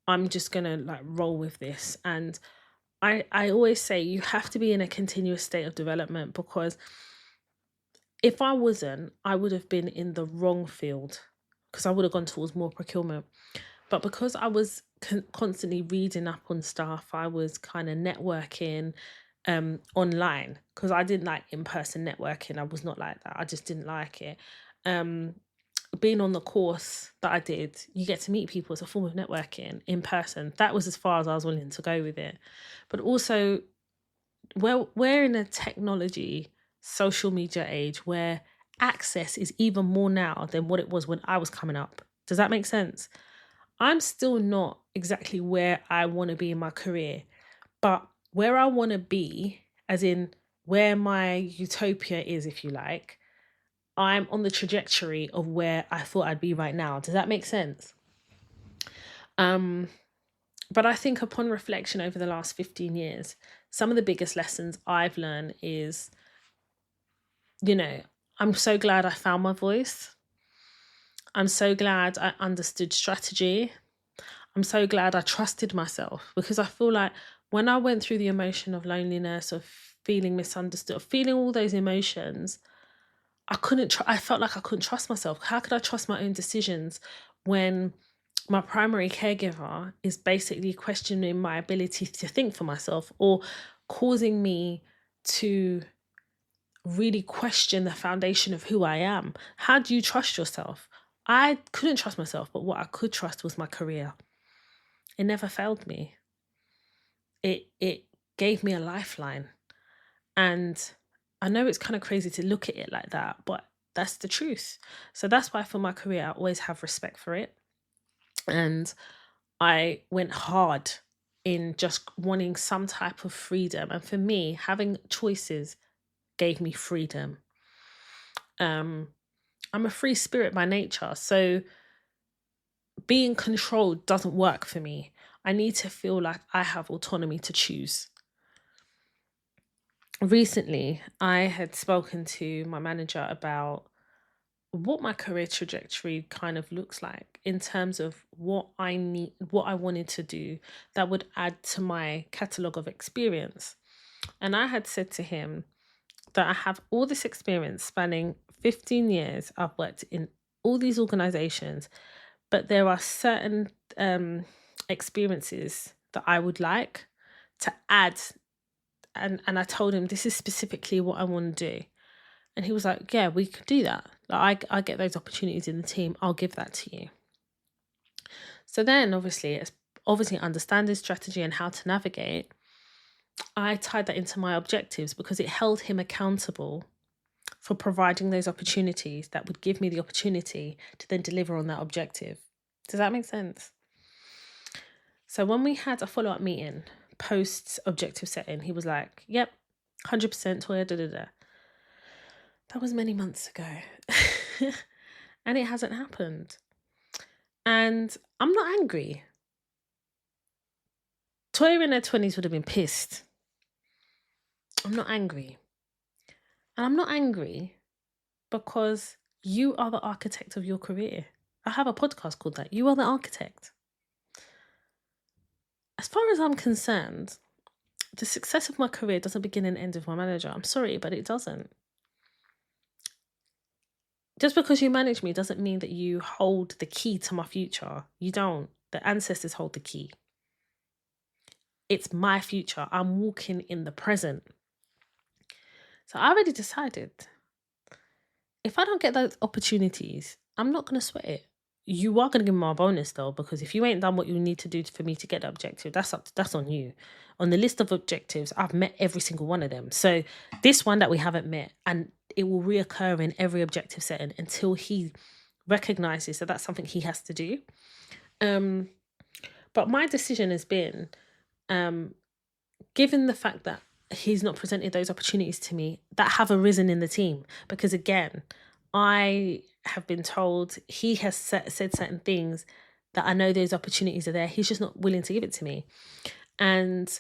I'm just going to like roll with this. And I always say you have to be in a continuous state of development, because if I wasn't, I would have been in the wrong field, because I would have gone towards more procurement. But because I was constantly reading up on stuff, I was kind of networking online, because I didn't like in-person networking. I was not like that. I just didn't like it. Being on the course that I did, you get to meet people. It's a form of networking in person. That was as far as I was willing to go with it. But also, well, we're in a technology, social media age where access is even more now than what it was when I was coming up. Does that make sense? I'm still not exactly where I want to be in my career, but where I want to be, as in where my utopia is, if you like, I'm on the trajectory of where I thought I'd be right now. Does that make sense? But I think upon reflection over the last 15 years, some of the biggest lessons I've learned is, I'm so glad I found my voice. I'm so glad I understood strategy. I'm so glad I trusted myself, because I feel like when I went through the emotion of loneliness, of feeling misunderstood, of feeling all those emotions, I felt like I couldn't trust myself. How could I trust my own decisions when my primary caregiver is basically questioning my ability to think for myself, or causing me to really question the foundation of who I am. How do you trust yourself? I couldn't trust myself, but what I could trust was my career. It never failed me. It gave me a lifeline. And I know it's kind of crazy to look at it like that, but that's the truth. So that's why for my career, I always have respect for it. And I went hard in just wanting some type of freedom. And for me, having choices gave me freedom. I'm a free spirit by nature. So being controlled doesn't work for me. I need to feel like I have autonomy to choose. Recently, I had spoken to my manager about what my career trajectory kind of looks like in terms of what I wanted to do that would add to my catalogue of experience. And I had said to him that I have all this experience spanning 15 years. I've worked in all these organizations, but there are certain experiences that I would like to add. And I told him this is specifically what I want to do. And he was like, yeah, we could do that. Like, I get those opportunities in the team. I'll give that to you. So then obviously understanding strategy and how to navigate, I tied that into my objectives because it held him accountable for providing those opportunities that would give me the opportunity to then deliver on that objective. Does that make sense? So when we had a follow-up meeting post objective setting, he was like, yep, 100% Toya, da da da. That was many months ago. And it hasn't happened. And I'm not angry. Toya in her 20s would have been pissed. I'm not angry. And I'm not angry because you are the architect of your career. I have a podcast called that. You are the architect. As far as I'm concerned, the success of my career doesn't begin and end with my manager. I'm sorry, but it doesn't. Just because you manage me doesn't mean that you hold the key to my future. You don't. The ancestors hold the key. It's my future. I'm walking in the present. So I already decided, if I don't get those opportunities, I'm not going to sweat it. You are going to give me my bonus though, because if you ain't done what you need to do for me to get the objective, that's on you. On the list of objectives, I've met every single one of them. So this one that we haven't met, and it will reoccur in every objective setting until he recognizes that that's something he has to do. But my decision has been, given the fact that he's not presented those opportunities to me that have arisen in the team, because again, I have been told he has said certain things that I know those opportunities are there. He's just not willing to give it to me. And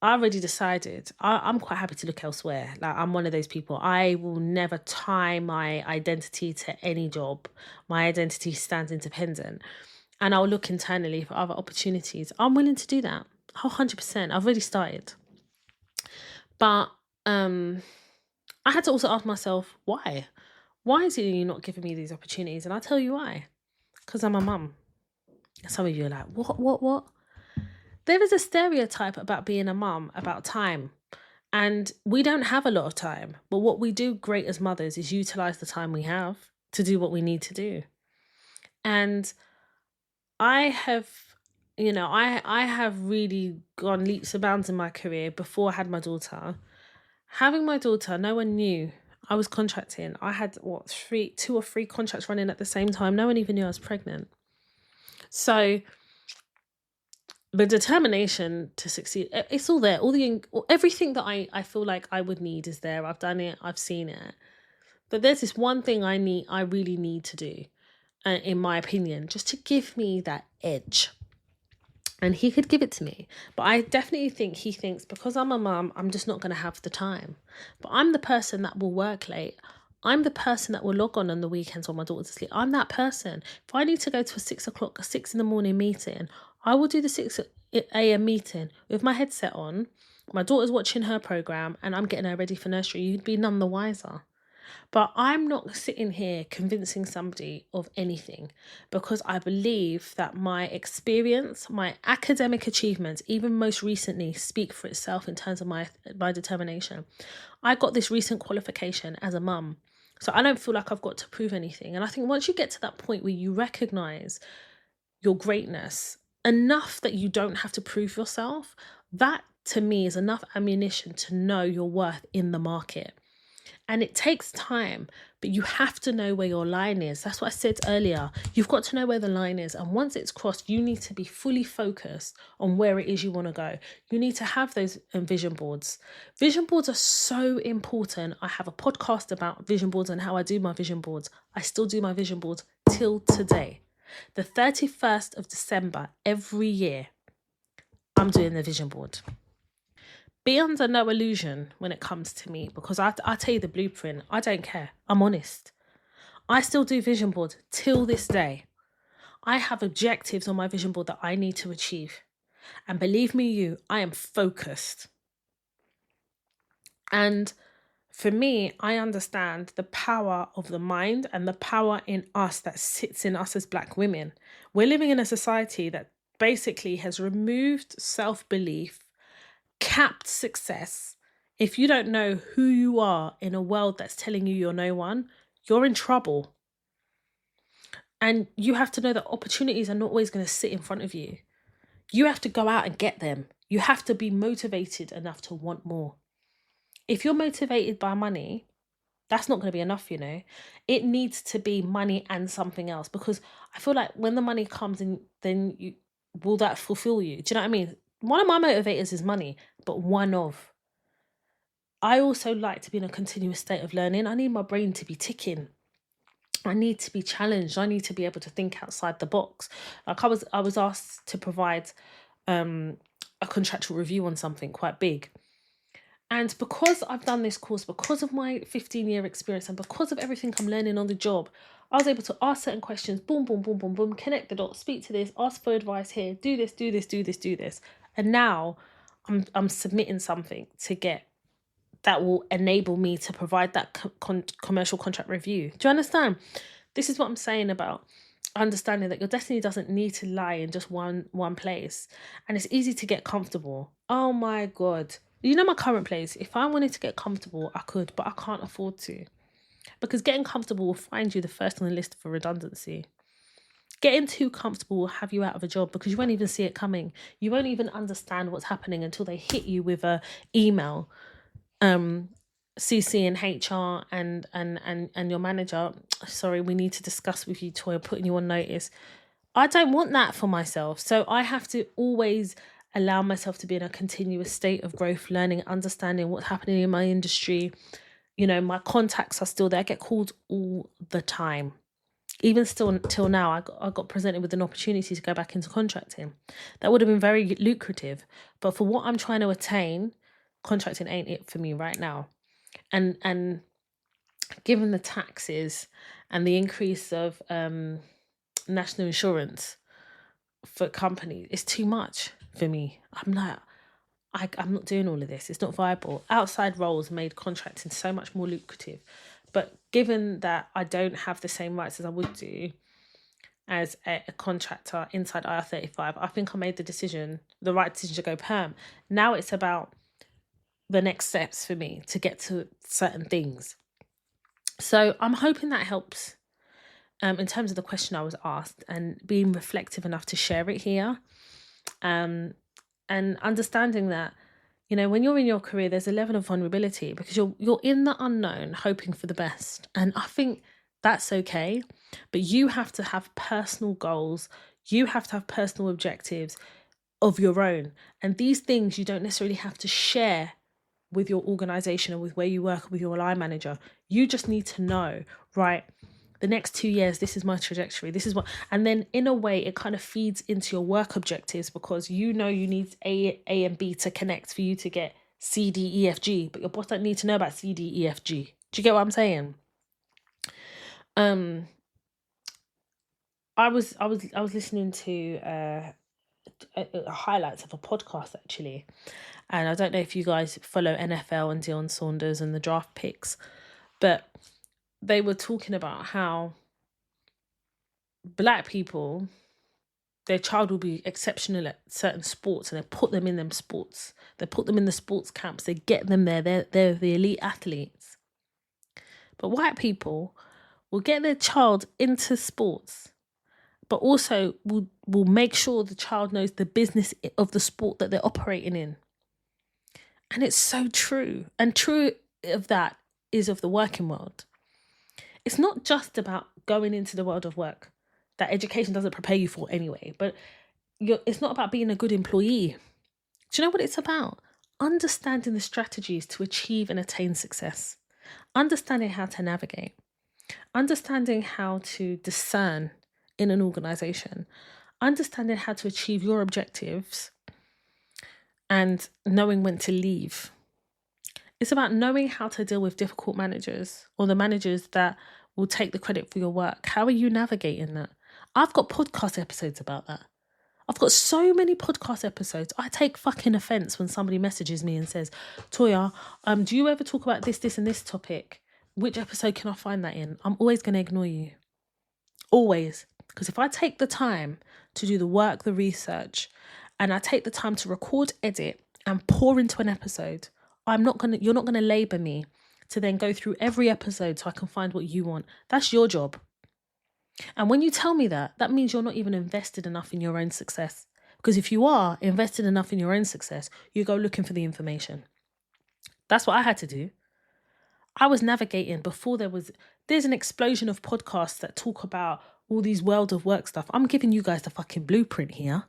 I already decided I'm quite happy to look elsewhere. Like, I'm one of those people. I will never tie my identity to any job. My identity stands independent. And I'll look internally for other opportunities. I'm willing to do that. 100%. I've already started. But I had to also ask myself, why? Why is it you not giving me these opportunities? And I'll tell you why. Because I'm a mum. Some of you are like, what? There is a stereotype about being a mum, about time. And we don't have a lot of time. But what we do great as mothers is utilize the time we have to do what we need to do. And I have, I have really gone leaps and bounds in my career before I had my daughter. Having my daughter, no one knew I was contracting. I had, 2 or 3 contracts running at the same time. No one even knew I was pregnant. So the determination to succeed, it's all there. Everything that I feel like I would need is there. I've done it. I've seen it. But there's this one thing I really need to do, in my opinion, just to give me that edge. And he could give it to me. But I definitely think he thinks because I'm a mum, I'm just not going to have the time. But I'm the person that will work late. I'm the person that will log on the weekends while my daughter's asleep. I'm that person. If I need to go to a 6 in the morning meeting, I will do the 6 a.m. meeting with my headset on. My daughter's watching her program and I'm getting her ready for nursery. You'd be none the wiser. But I'm not sitting here convincing somebody of anything, because I believe that my experience, my academic achievements, even most recently, speak for itself in terms of my determination. I got this recent qualification as a mum, so I don't feel like I've got to prove anything. And I think once you get to that point where you recognize your greatness enough that you don't have to prove yourself, that to me is enough ammunition to know your worth in the market. And it takes time, but you have to know where your line is. That's what I said earlier. You've got to know where the line is. And once it's crossed, you need to be fully focused on where it is you want to go. You need to have those vision boards. Vision boards are so important. I have a podcast about vision boards and how I do my vision boards. I still do my vision boards till today. The 31st of December every year, I'm doing the vision board. Be under no illusion when it comes to me, because I tell you the blueprint. I don't care. I'm honest. I still do vision boards till this day. I have objectives on my vision board that I need to achieve. And believe me, I am focused. And for me, I understand the power of the mind and the power in us that sits in us as Black women. We're living in a society that basically has removed self-belief, capped success. If you don't know who you are in a world that's telling you you're no one, you're in trouble. And you have to know that opportunities are not always going to sit in front of you. You have to go out and get them. You have to be motivated enough to want more. If you're motivated by money, that's not going to be enough, It needs to be money and something else, because I feel like when the money comes in, then will that fulfill you? Do you know what I mean? One of my motivators is money, but one of. I also like to be in a continuous state of learning. I need my brain to be ticking. I need to be challenged. I need to be able to think outside the box. Like I was asked to provide a contractual review on something quite big. And because I've done this course, because of my 15-year experience and because of everything I'm learning on the job, I was able to ask certain questions, boom, boom, boom, boom, boom, connect the dots, speak to this, ask for advice here, do this, do this, do this, do this. And now I'm submitting something to get that will enable me to provide that commercial contract review. Do you understand? This is what I'm saying about understanding that your destiny doesn't need to lie in just one place. And it's easy to get comfortable. Oh my God. My current place, if I wanted to get comfortable, I could, but I can't afford to. Because getting comfortable will find you the first on the list for redundancy. Getting too comfortable will have you out of a job because you won't even see it coming. You won't even understand what's happening until they hit you with a email, CC and HR and your manager. Sorry, we need to discuss with you, Toya, putting you on notice. I don't want that for myself. So I have to always allow myself to be in a continuous state of growth, learning, understanding what's happening in my industry. My contacts are still there. I get called all the time. Even still till now, I got presented with an opportunity to go back into contracting. That would have been very lucrative. But for what I'm trying to attain, contracting ain't it for me right now. And given the taxes and the increase of national insurance for companies, it's too much for me. I'm not doing all of this. It's not viable. Outside roles made contracting so much more lucrative. But given that I don't have the same rights as I would do as a contractor inside IR35, I think I made the right decision to go perm. Now it's about the next steps for me to get to certain things. So I'm hoping that helps in terms of the question I was asked and being reflective enough to share it here. And understanding that, when you're in your career, there's a level of vulnerability because you're in the unknown, hoping for the best. And I think that's okay. But you have to have personal goals. You have to have personal objectives of your own. And these things you don't necessarily have to share with your organization or with where you work with your line manager. You just need to know, right, the next 2 years, this is my trajectory. This is what, and then in a way, it kind of feeds into your work objectives because you need A and B to connect for you to get C, D, E, F, G. But your boss don't need to know about C, D, E, F, G. Do you get what I'm saying? I was listening to highlights of a podcast actually, and I don't know if you guys follow NFL and Deion Sanders and the draft picks, but they were talking about how black people, their child will be exceptional at certain sports, and they put them in them sports. They put them in the sports camps. They get them there. They're the elite athletes. But white people will get their child into sports, but also will make sure the child knows the business of the sport that they're operating in. And it's so true. And true of that is of the working world. It's not just about going into the world of work that education doesn't prepare you for anyway, but it's not about being a good employee. Do you know what it's about? Understanding the strategies to achieve and attain success, understanding how to navigate, understanding how to discern in an organization, understanding how to achieve your objectives, and knowing when to leave. It's about knowing how to deal with difficult managers, or the managers that will take the credit for your work. How are you navigating that? I've got podcast episodes about that. I've got so many podcast episodes. I take fucking offense when somebody messages me and says, Toya, do you ever talk about this, and this topic? Which episode can I find that in? I'm always going to ignore you. Always. Because if I take the time to do the work, the research, and I take the time to record, edit, and pour into an episode, you're not going to labor me to then go through every episode so I can find what you want. That's your job. And when you tell me that, that means you're not even invested enough in your own success. Because if you are invested enough in your own success, you go looking for the information. That's what I had to do. I was navigating before there's an explosion of podcasts that talk about all these world of work stuff. I'm giving you guys the fucking blueprint here.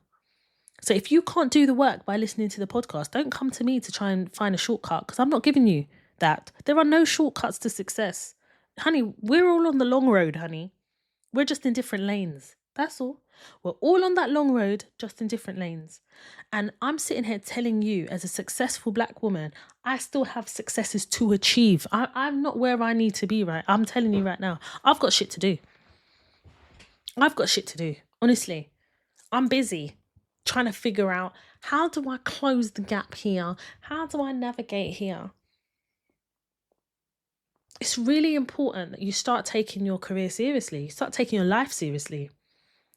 So if you can't do the work by listening to the podcast, don't come to me to try and find a shortcut, because I'm not giving you that. There are no shortcuts to success. Honey, we're all on the long road, honey. We're just in different lanes. That's all. We're all on that long road, just in different lanes. And I'm sitting here telling you, as a successful black woman, I still have successes to achieve. I'm not where I need to be, right? I'm telling you right now, I've got shit to do. Honestly. I'm busy trying to figure out, how do I close the gap here? How do I navigate here? It's really important that you start taking your career seriously. You start taking your life seriously.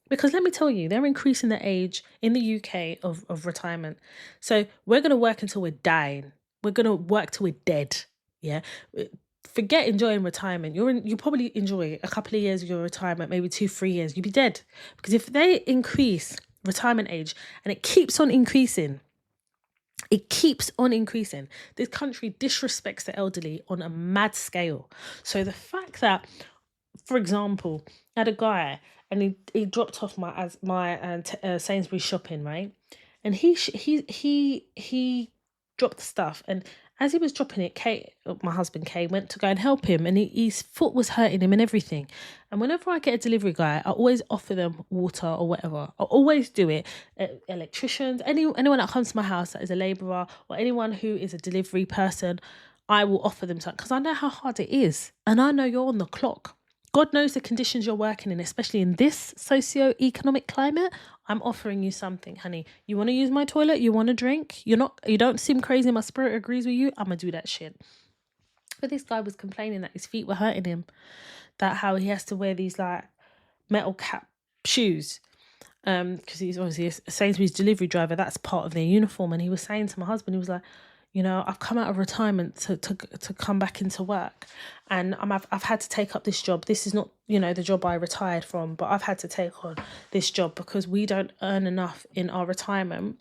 Because let me tell you, they're increasing the age in the UK of retirement. So we're going to work until we're dying. We're going to work till we're dead. Yeah. Forget enjoying retirement. You probably enjoy a couple of years of your retirement, maybe 2-3 years. You'll be dead. Because if they increase retirement age and it keeps on increasing, this country disrespects the elderly on a mad scale. So the fact that, for example, I had a guy and he dropped off my Sainsbury's shopping, right? And he dropped the stuff, and as he was dropping it, my husband Kay, went to go and help him, and his foot was hurting him and everything. And whenever I get a delivery guy, I always offer them water or whatever. I always do it. Electricians, anyone that comes to my house that is a labourer, or anyone who is a delivery person, I will offer them something, because I know how hard it is, and I know you're on the clock. God knows the conditions you're working in, especially in this socio-economic climate. I'm offering you something, honey. You want to use my toilet? You want to drink? You don't seem crazy. My spirit agrees with you. I'm going to do that shit. But this guy was complaining that his feet were hurting him, that how he has to wear these like metal cap shoes, because he's obviously a Sainsbury's delivery driver. That's part of their uniform. And he was saying to my husband, he was like, I've come out of retirement to come back into work, and I've had to take up this job. This is not, the job I retired from, but I've had to take on this job because we don't earn enough in our retirement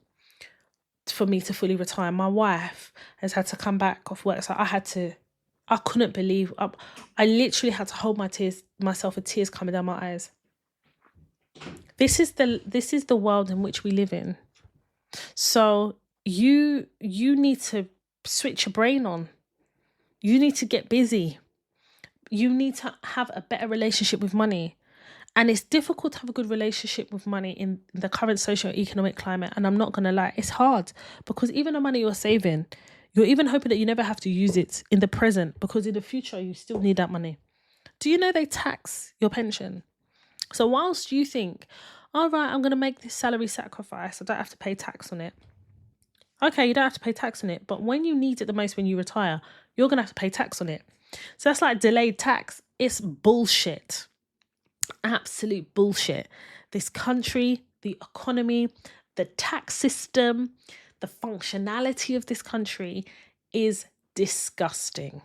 for me to fully retire. My wife has had to come back off work, so I couldn't believe. I literally had to hold myself with tears coming down my eyes. This is the world in which we live in. So you need to switch your brain on. You need to get busy. You need to have a better relationship with money. And it's difficult to have a good relationship with money in the current socio-economic climate. And I'm not going to lie, it's hard, because even the money you're saving, you're even hoping that you never have to use it in the present, because in the future, you still need that money. Do you know they tax your pension? So whilst you think, all right, I'm going to make this salary sacrifice, I don't have to pay tax on it. Okay, you don't have to pay tax on it, but when you need it the most, when you retire, you're going to have to pay tax on it. So that's like delayed tax. It's bullshit. Absolute bullshit. This country, the economy, the tax system, the functionality of this country is disgusting.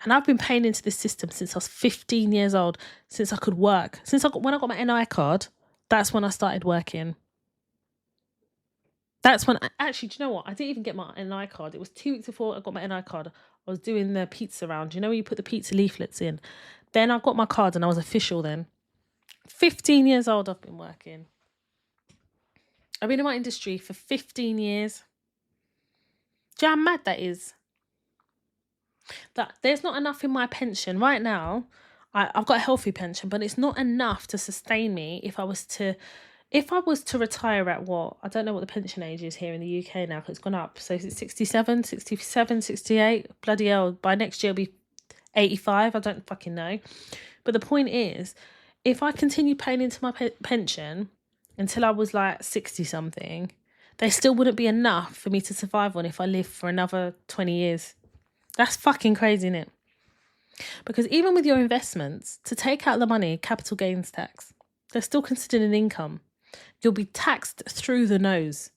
And I've been paying into this system since I was 15 years old, since I could work. When I got my NI card, that's when I started working. That's when, actually, do you know what? I didn't even get my NI card. It was 2 weeks before I got my NI card. I was doing the pizza round. You know where you put the pizza leaflets in? Then I got my card and I was official then. 15 years old I've been working. I've been in my industry for 15 years. Do you know how mad that is? That there's not enough in my pension right now. I've got a healthy pension, but it's not enough to sustain me if I was to retire at what? I don't know what the pension age is here in the UK now because it's gone up. So is it 67, 68? Bloody hell. By next year it'll be 85. I don't fucking know. But the point is, if I continue paying into my pension until I was like 60 something, there still wouldn't be enough for me to survive on if I live for another 20 years. That's fucking crazy, isn't it? Because even with your investments, to take out the money, capital gains tax, they're still considered an income. You'll be taxed through the nose.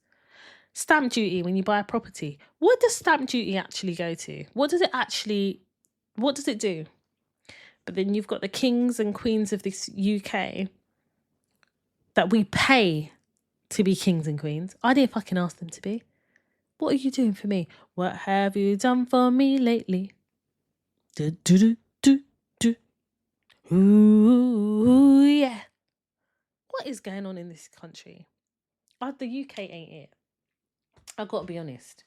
Stamp duty when you buy a property. What does stamp duty actually go to? What does it do? But then you've got the kings and queens of this UK that we pay to be kings and queens. I didn't fucking ask them to be. What are you doing for me? What have you done for me lately? Do, do, do, do, do. Ooh, yeah. What is going on in this country? The UK ain't it. I've got to be honest.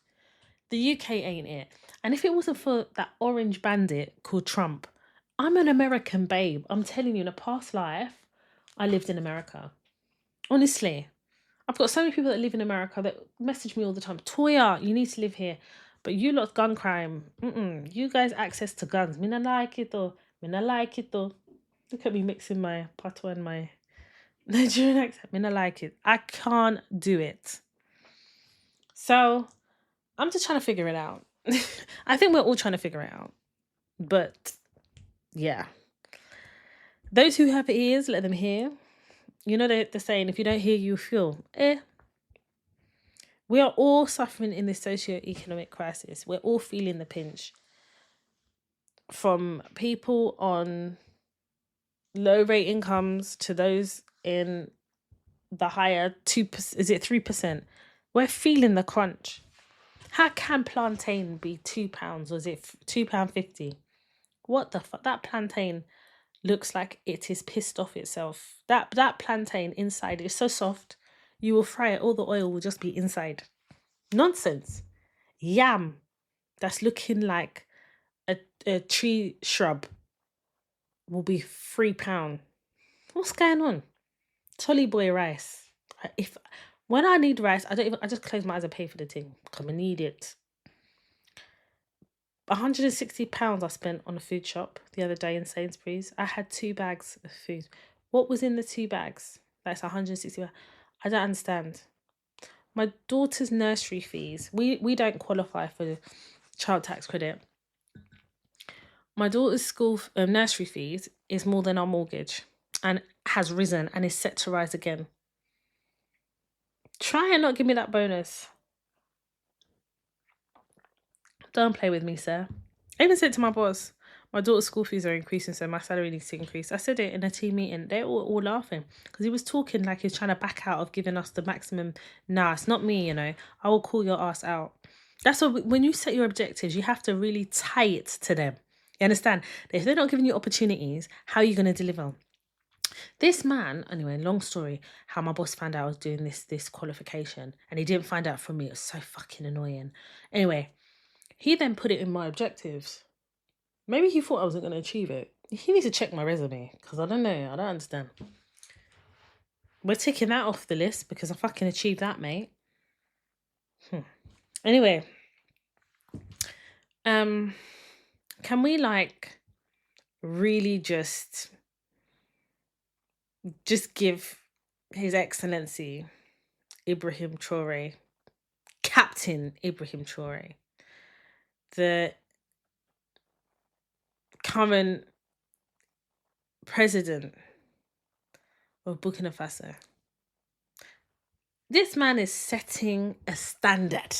The UK ain't it. And if it wasn't for that orange bandit called Trump, I'm an American babe. I'm telling you, in a past life, I lived in America. Honestly. I've got so many people that live in America that message me all the time. Toya, you need to live here. But you lot gun crime. You guys access to guns. Me not like it though. Look at me mixing my patois and my Nigerian accent. Me not like it. I can't do it. So I'm just trying to figure it out. I think we're all trying to figure it out. But yeah. Those who have ears, let them hear. You know the saying, if you don't hear, you feel. We are all suffering in this socio-economic crisis. We're all feeling the pinch. From people on low rate incomes to those in the higher 2%, is it 3%? We're feeling the crunch. How can plantain be £2 or is it £2.50? What the fuck? That plantain looks like it is pissed off itself. That plantain inside is so soft, you will fry it, all the oil will just be inside. Nonsense. Yam that's looking like a tree shrub will be £3. What's going on? Tolly boy rice. When I need rice, I just close my eyes and pay for the thing. Come and need it. £160 I spent on a food shop the other day in Sainsbury's. I had 2 bags of food. What was in the 2 bags? That's £160. I don't understand. My daughter's nursery fees. We don't qualify for child tax credit. My daughter's school nursery fees is more than our mortgage and has risen and is set to rise again. Try and not give me that bonus. Don't play with me, sir. I even said to my boss, my daughter's school fees are increasing, so my salary needs to increase. I said it in a team meeting. They're all laughing because he was talking like he's trying to back out of giving us the maximum. Nah, it's not me, I will call your ass out. That's what, when you set your objectives, you have to really tie it to them. You understand? If they're not giving you opportunities, how are you going to deliver? This man, anyway, long story, how my boss found out I was doing this qualification and he didn't find out from me. It was so fucking annoying. Anyway, he then put it in my objectives. Maybe he thought I wasn't going to achieve it. He needs to check my resume because I don't know. I don't understand. We're ticking that off the list because I fucking achieved that, mate. Anyway, can we really just give His Excellency Ibrahim Traoré, Captain Ibrahim Traoré, the current president of Burkina Faso. This man is setting a standard.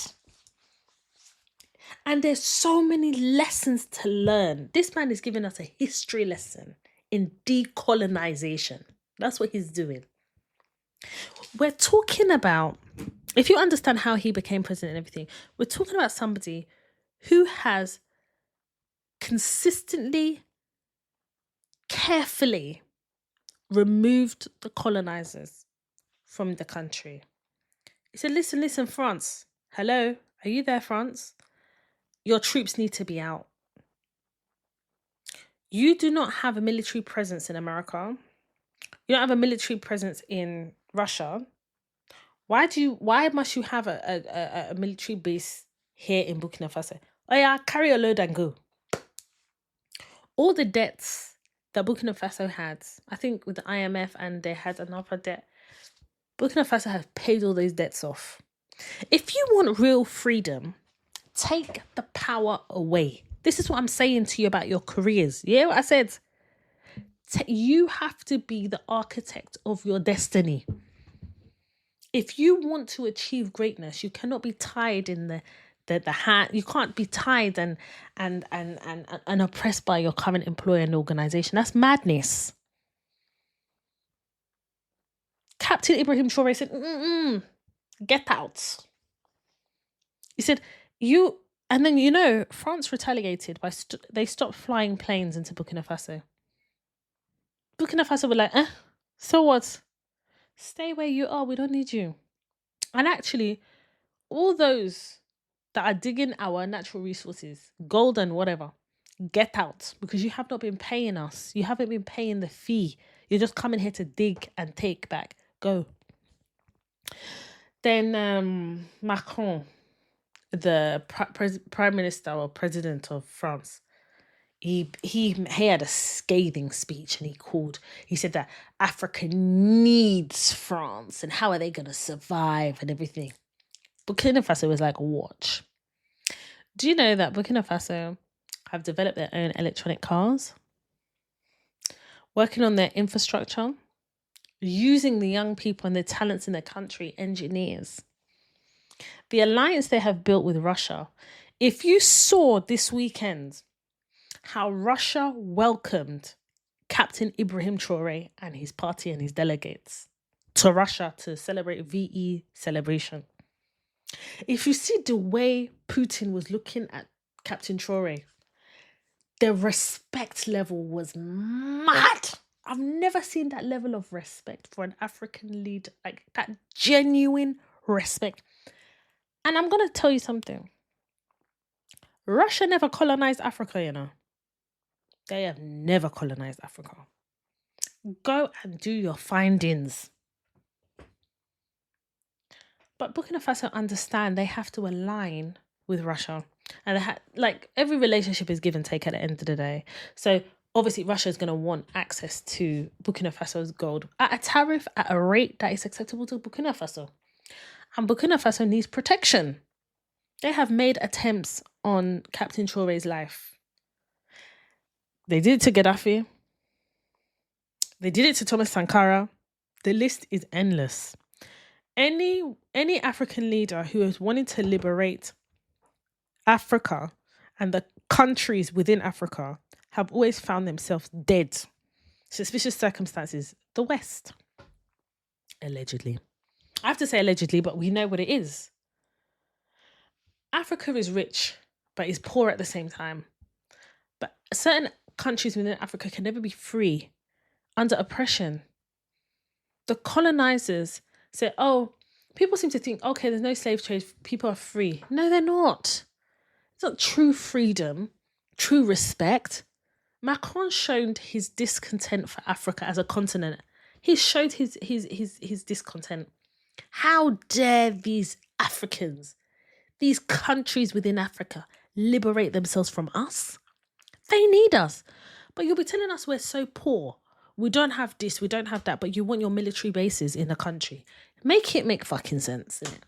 And there's so many lessons to learn. This man is giving us a history lesson in decolonisation. That's what he's doing. We're talking about, if you understand how he became president and everything, we're talking about somebody who has consistently, carefully removed the colonizers from the country. He said, listen, France. Hello? Are you there, France? Your troops need to be out. You do not have a military presence in America. You don't have a military presence in Russia. Why must you have a military base here in Burkina Faso? Oh yeah, carry a load and go. All the debts that Burkina Faso had, I think with the IMF, and they had another debt, Burkina Faso has paid all those debts off. If you want real freedom, take the power away. This is what I'm saying to you about your careers. Yeah, what I said? You have to be the architect of your destiny. If you want to achieve greatness, you cannot be tied in the hand. You can't be tied and oppressed by your current employer and organization. That's madness. Captain Ibrahim Traoré said, get out. He said, and then, France retaliated by, they stopped flying planes into Burkina Faso. Burkina Faso were like, so what? Stay where you are, we don't need you. And actually, all those that are digging our natural resources, gold and whatever, get out, because you have not been paying us. You haven't been paying the fee. You're just coming here to dig and take back. Go. Then Macron, the prime minister or president of France, he had a scathing speech, and he said that Africa needs France and how are they going to survive and everything. Burkina Faso was like, watch. Do you know that Burkina Faso have developed their own electronic cars? Working on their infrastructure, using the young people and the talents in their country, engineers. The alliance they have built with Russia. If you saw this weekend how Russia welcomed Captain Ibrahim Traoré and his party and his delegates to Russia to celebrate VE celebration. If you see the way Putin was looking at Captain Traoré, the respect level was mad. I've never seen that level of respect for an African leader, like that genuine respect. And I'm going to tell you something. Russia never colonized Africa, They have never colonized Africa. Go and do your findings. But Burkina Faso understand they have to align with Russia. And every relationship is give and take at the end of the day. So obviously Russia is going to want access to Burkina Faso's gold at a tariff, at a rate that is acceptable to Burkina Faso. And Burkina Faso needs protection. They have made attempts on Captain Traoré's life. They did it to Gaddafi. They did it to Thomas Sankara. The list is endless. Any African leader who is wanting to liberate Africa and the countries within Africa have always found themselves dead. Suspicious circumstances. The West. Allegedly. I have to say allegedly, but we know what it is. Africa is rich, but is poor at the same time. But certain countries within Africa can never be free under oppression. The colonizers say, people seem to think, okay, there's no slave trade, people are free. No, they're not. It's not true freedom, true respect. Macron showed his discontent for Africa as a continent. He showed his discontent. How dare these Africans, these countries within Africa, liberate themselves from us? They need us. But you'll be telling us we're so poor. We don't have this, we don't have that, but you want your military bases in the country. Make fucking sense, innit?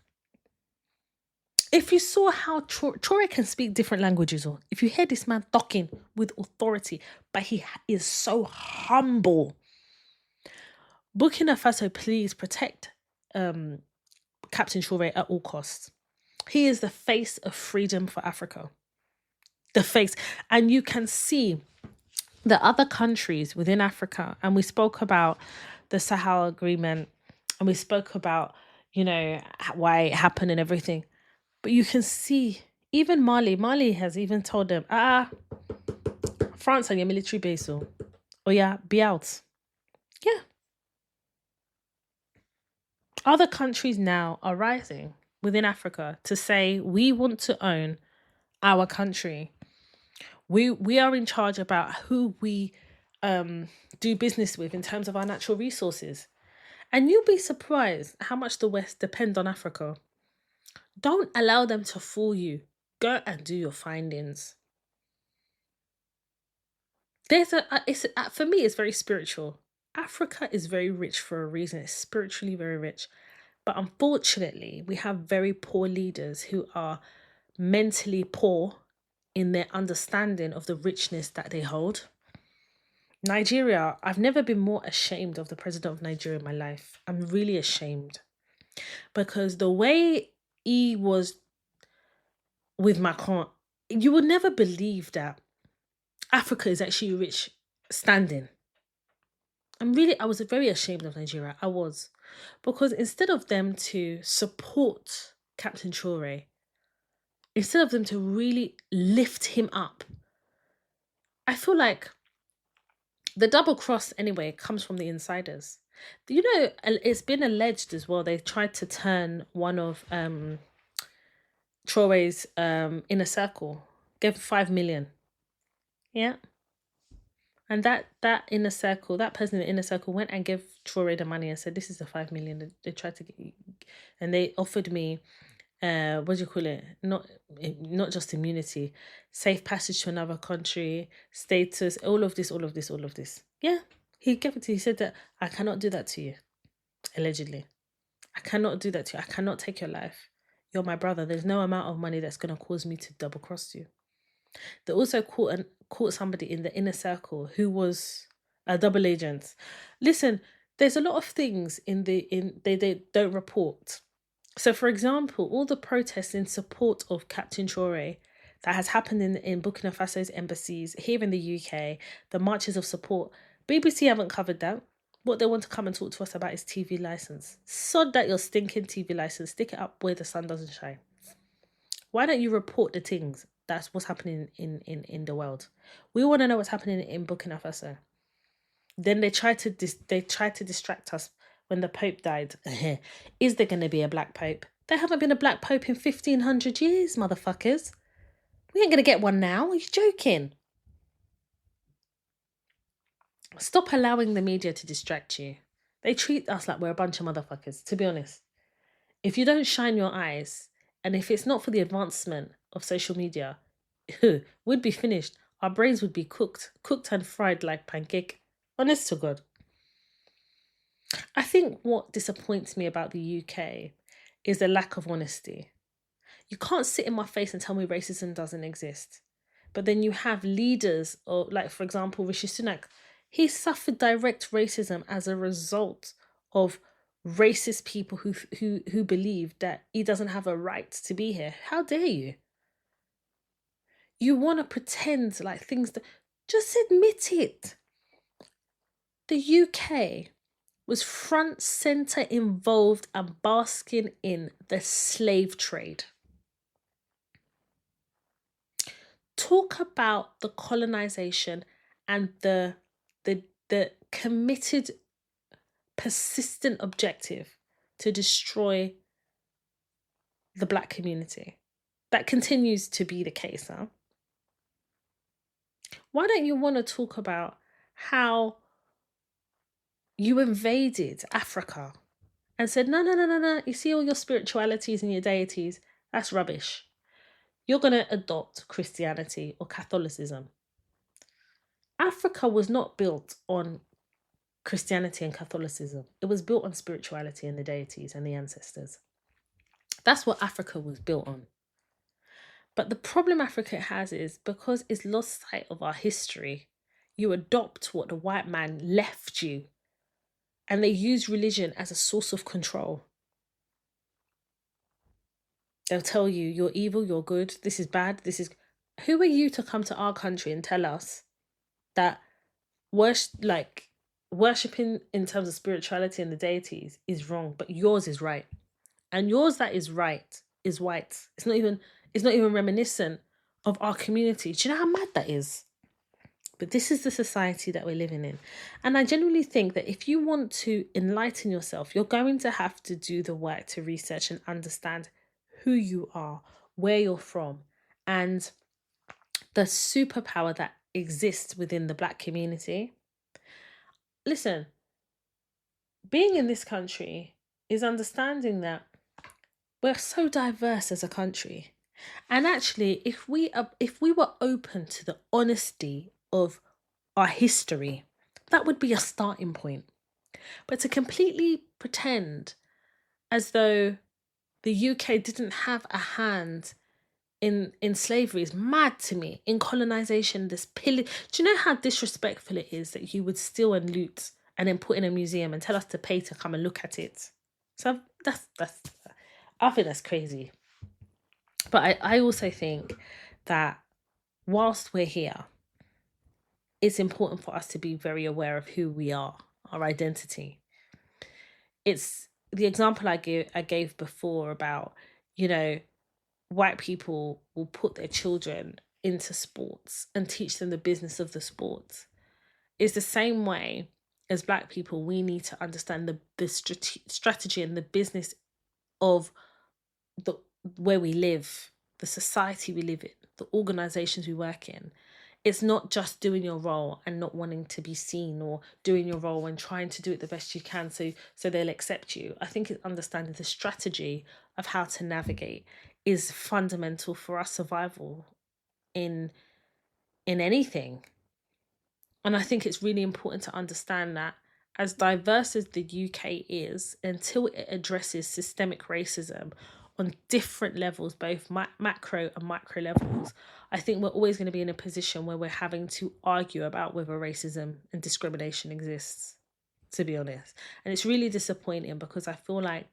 If you saw how Traoré can speak different languages, or if you hear this man talking with authority, but he is so humble. Burkina Faso, please protect Captain Traoré at all costs. He is the face of freedom for Africa. The face. And you can see the other countries within Africa, and we spoke about the Sahel Agreement, and we spoke about, why it happened and everything. But you can see, even Mali has even told them, France and your military base, oh yeah, be out. Yeah. Other countries now are rising within Africa to say, we want to own our country. We are in charge about who we do business with in terms of our natural resources. And you'll be surprised how much the West depends on Africa. Don't allow them to fool you. Go and do your findings. For me, it's very spiritual. Africa is very rich for a reason. It's spiritually very rich. But unfortunately, we have very poor leaders who are mentally poor in their understanding of the richness that they hold. Nigeria, I've never been more ashamed of the president of Nigeria in my life. I'm really ashamed. Because the way he was with Macron, you would never believe that Africa is actually rich standing. I was very ashamed of Nigeria. I was. Because instead of them to support Captain Traoré, instead of them to really lift him up, I feel like the double cross anyway comes from the insiders. It's been alleged as well, they tried to turn one of Traoré's inner circle, gave 5 million. Yeah. And that inner circle, that person in the inner circle went and gave Traoré the money and said, this is the 5 million. They tried to get, and they offered me, what do you call it? Not just immunity, safe passage to another country, status, all of this. Yeah, he gave it to you. He said that I cannot do that to you, allegedly. I cannot do that to you. I cannot take your life. You're my brother. There's no amount of money that's going to cause me to double cross you. They also caught somebody in the inner circle who was a double agent. Listen, there's a lot of things they don't report. So, for example, all the protests in support of Captain Traoré that has happened in Burkina Faso's embassies here in the UK, the marches of support, BBC haven't covered that. What they want to come and talk to us about is TV license. Sod that your stinking TV license. Stick it up where the sun doesn't shine. Why don't you report the things? That's what's happening in the world. We want to know what's happening in Burkina Faso. Then they try to distract us when the Pope died. Is there going to be a black Pope? There haven't been a black Pope in 1,500 years, motherfuckers. We ain't going to get one now. Are you joking? Stop allowing the media to distract you. They treat us like we're a bunch of motherfuckers, to be honest. If you don't shine your eyes, and if it's not for the advancement of social media, we'd be finished. Our brains would be cooked and fried like pancake. Honest to God. I think what disappoints me about the UK is the lack of honesty. You can't sit in my face and tell me racism doesn't exist. But then you have leaders, or like, for example, Rishi Sunak. He suffered direct racism as a result of racist people who believe that he doesn't have a right to be here. How dare you? You want to pretend like things that... Just admit it. The UK was front center involved and basking in the slave trade. Talk about the colonization and the committed, persistent objective to destroy the black community. That continues to be the case, huh? Why don't you want to talk about how you invaded Africa and said, no, you see all your spiritualities and your deities, that's rubbish. You're going to adopt Christianity or Catholicism. Africa was not built on Christianity and Catholicism. It was built on spirituality and the deities and the ancestors. That's what Africa was built on. But the problem Africa has is because it's lost sight of our history, you adopt what the white man left you, and they use religion as a source of control. They'll tell you you're evil, you're good, this is bad, this is. Who are you to come to our country and tell us that worshipping in terms of spirituality and the deities is wrong, but yours is right, and yours that is right is white. It's not even reminiscent of our community. Do you know how mad that is? But this is the society that we're living in. And I genuinely think that if you want to enlighten yourself, you're going to have to do the work to research and understand who you are, where you're from, and the superpower that exists within the Black community. Listen, being in this country is understanding that we're so diverse as a country. And actually, if we were open to the honesty of our history, that would be a starting point. But to completely pretend as though the UK didn't have a hand in slavery is mad to me. In colonization, this pillage. Do you know how disrespectful it is that you would steal and loot and then put in a museum and tell us to pay to come and look at it? So that's I think that's crazy. But I also think that whilst we're here, it's important for us to be very aware of who we are, our identity. It's the example I gave before about, you know, white people will put their children into sports and teach them the business of the sports. It's the same way as Black people, we need to understand the strategy and the business of the where we live, the society we live in, the organizations we work in. It's not just doing your role and not wanting to be seen, or doing your role and trying to do it the best you can so they'll accept you. I think it's understanding the strategy of how to navigate is fundamental for our survival in anything. And I think it's really important to understand that as diverse as the UK is, until it addresses systemic racism on different levels, both macro and micro levels, I think we're always going to be in a position where we're having to argue about whether racism and discrimination exists, to be honest. And it's really disappointing because I feel like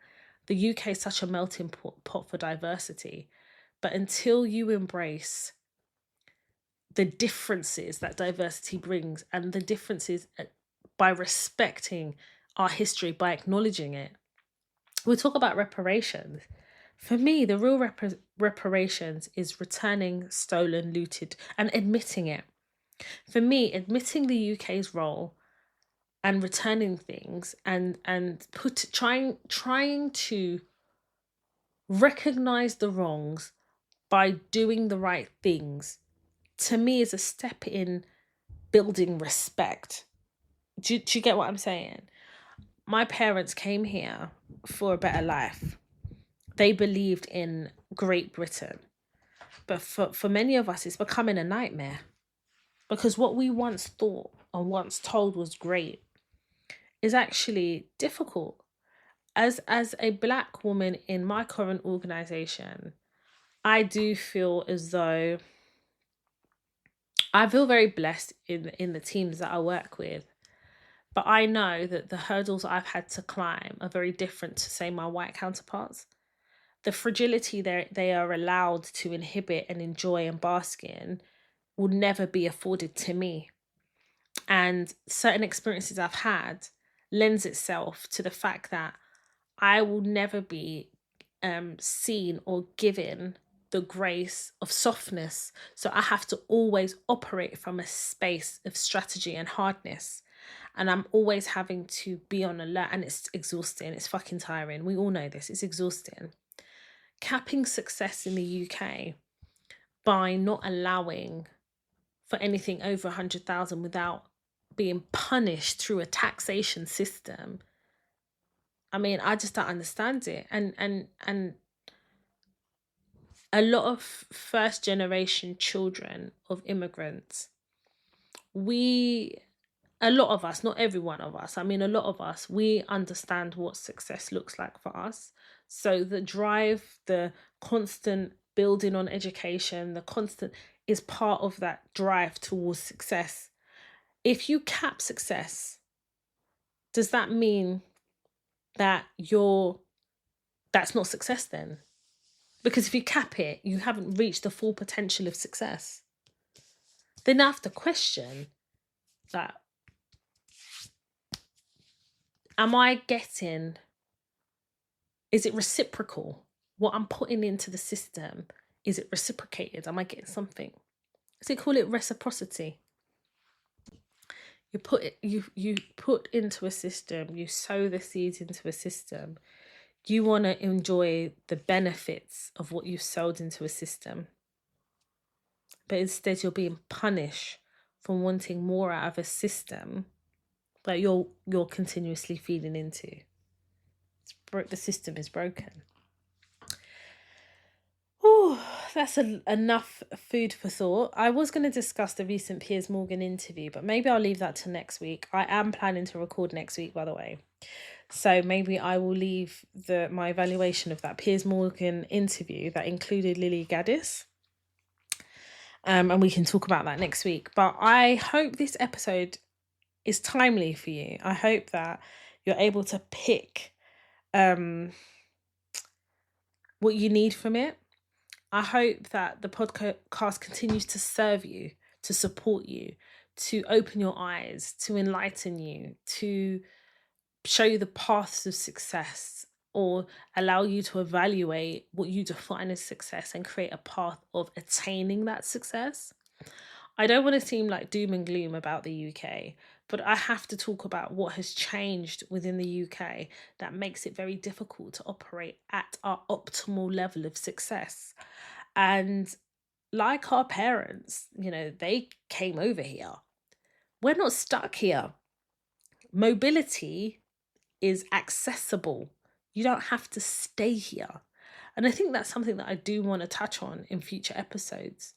the UK is such a melting pot for diversity. But until you embrace the differences that diversity brings, and the differences by respecting our history, by acknowledging it, we'll talk about reparations. For me, the real reparations is returning stolen, looted, and admitting it. For me, admitting the UK's role and returning things and trying to recognize the wrongs by doing the right things, to me, is a step in building respect. Do you get what I'm saying? My parents came here for a better life. They believed in Great Britain. But for many of us, it's becoming a nightmare. Because what we once thought and once told was great is actually difficult. As a Black woman in my current organisation, I do feel as though I feel very blessed in the teams that I work with. But I know that the hurdles I've had to climb are very different to, say, my white counterparts. The fragility they are allowed to inhibit and enjoy and bask in will never be afforded to me. And certain experiences I've had lends itself to the fact that I will never be seen or given the grace of softness. So I have to always operate from a space of strategy and hardness. And I'm always having to be on alert, and it's exhausting. It's fucking tiring. We all know this. It's exhausting. Capping success in the UK by not allowing for anything over 100,000 without being punished through a taxation system. I mean, I just don't understand it. And a lot of first generation children of immigrants, a lot of us, not every one of us, I mean, a lot of us, we understand what success looks like for us. So the drive, the constant building on education, the constant is part of that drive towards success. If you cap success, does that mean that that's not success then? Because if you cap it, you haven't reached the full potential of success. Then I have to question that. Is it reciprocal? What I'm putting into the system, is it reciprocated? Am I getting something? So they call it reciprocity. You put into a system, you sow the seeds into a system. You want to enjoy the benefits of what you've sowed into a system. But instead you're being punished for wanting more out of a system that you're continuously feeding into. The system is broken. Oh, that's enough food for thought. I was going to discuss the recent Piers Morgan interview, but maybe I'll leave that to next week. I am planning to record next week, by the way. So maybe I will leave my evaluation of that Piers Morgan interview that included Lily Gaddis. And we can talk about that next week. But I hope this episode is timely for you. I hope that you're able to pick what you need from it. I hope that the podcast continues to serve you, to support you, to open your eyes, to enlighten you, to show you the paths of success, or allow you to evaluate what you define as success and create a path of attaining that success. I don't want to seem like doom and gloom about the UK, but I have to talk about what has changed within the UK that makes it very difficult to operate at our optimal level of success. And like our parents, they came over here. We're not stuck here. Mobility is accessible. You don't have to stay here. And I think that's something that I do want to touch on in future episodes.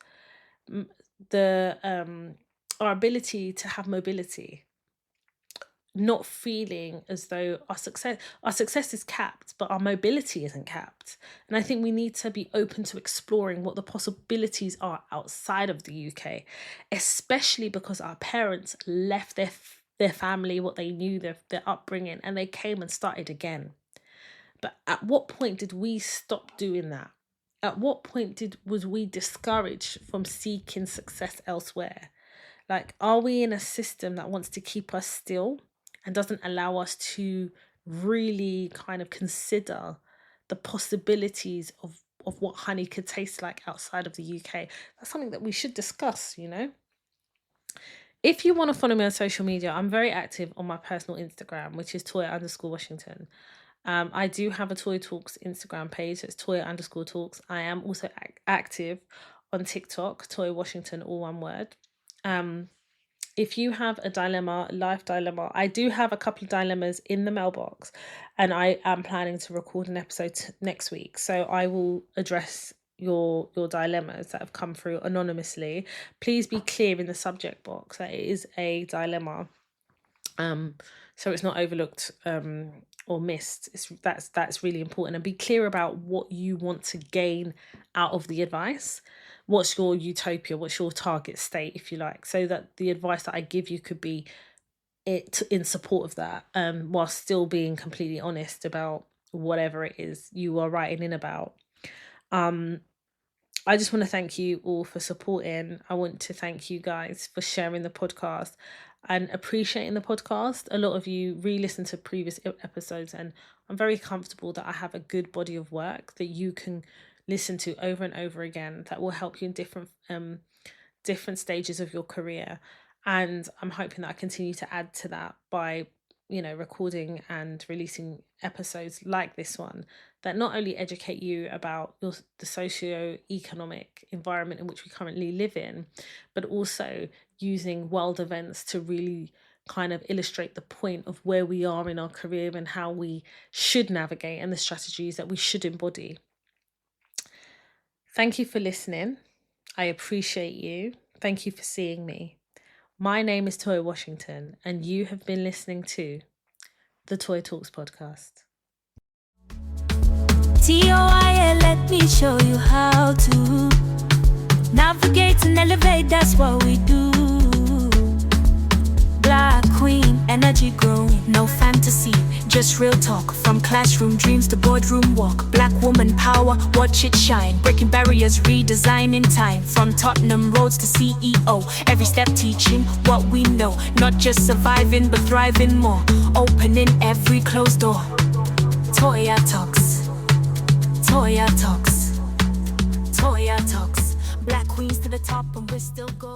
Our ability to have mobility, not feeling as though our success is capped, but our mobility isn't capped. And I think we need to be open to exploring what the possibilities are outside of the UK, especially because our parents left their family, what they knew, their upbringing, and they came and started again. But at what point did we stop doing that? At what point was we discouraged from seeking success elsewhere? Like, are we in a system that wants to keep us still and doesn't allow us to really kind of consider the possibilities of what honey could taste like outside of the UK? That's something that we should discuss, If you want to follow me on social media, I'm very active on my personal Instagram, which is Toya_Washington. I do have a Toy Talks Instagram page. It's Toya_Talks. I am also active on TikTok, Toya Washington, all one word. If you have a dilemma, life dilemma, I do have a couple of dilemmas in the mailbox, and I am planning to record an episode next week. So I will address your dilemmas that have come through anonymously. Please be clear in the subject box that it is a dilemma, so it's not overlooked or missed. That's really important. And be clear about what you want to gain out of the advice. What's your utopia? What's your target state, if you like, so that the advice that I give you could be it in support of that, while still being completely honest about whatever it is you are writing in about. I just want to thank you all for supporting. I want to thank you guys for sharing the podcast and appreciating the podcast. A lot of you re-listen to previous episodes, and I'm very comfortable that I have a good body of work that you can listen to over and over again that will help you in different stages of your career. And I'm hoping that I continue to add to that by recording and releasing episodes like this one that not only educate you about the socio-economic environment in which we currently live in, but also using world events to really kind of illustrate the point of where we are in our career and how we should navigate and the strategies that we should embody. Thank you for listening. I appreciate you. Thank you for seeing me. My name is Toya Washington, and you have been listening to the Toy Talks podcast. TOIA, let me show you how to navigate and elevate, that's what we do. Black queen, energy growing, no fantasy, just real talk. From classroom dreams to boardroom walk. Black woman power, watch it shine. Breaking barriers, redesigning time. From Tottenham roads to CEO, every step teaching what we know. Not just surviving but thriving more. Opening every closed door. Toya Talks, Toya Talks, Toya Talks. Black queens to the top and we're still going.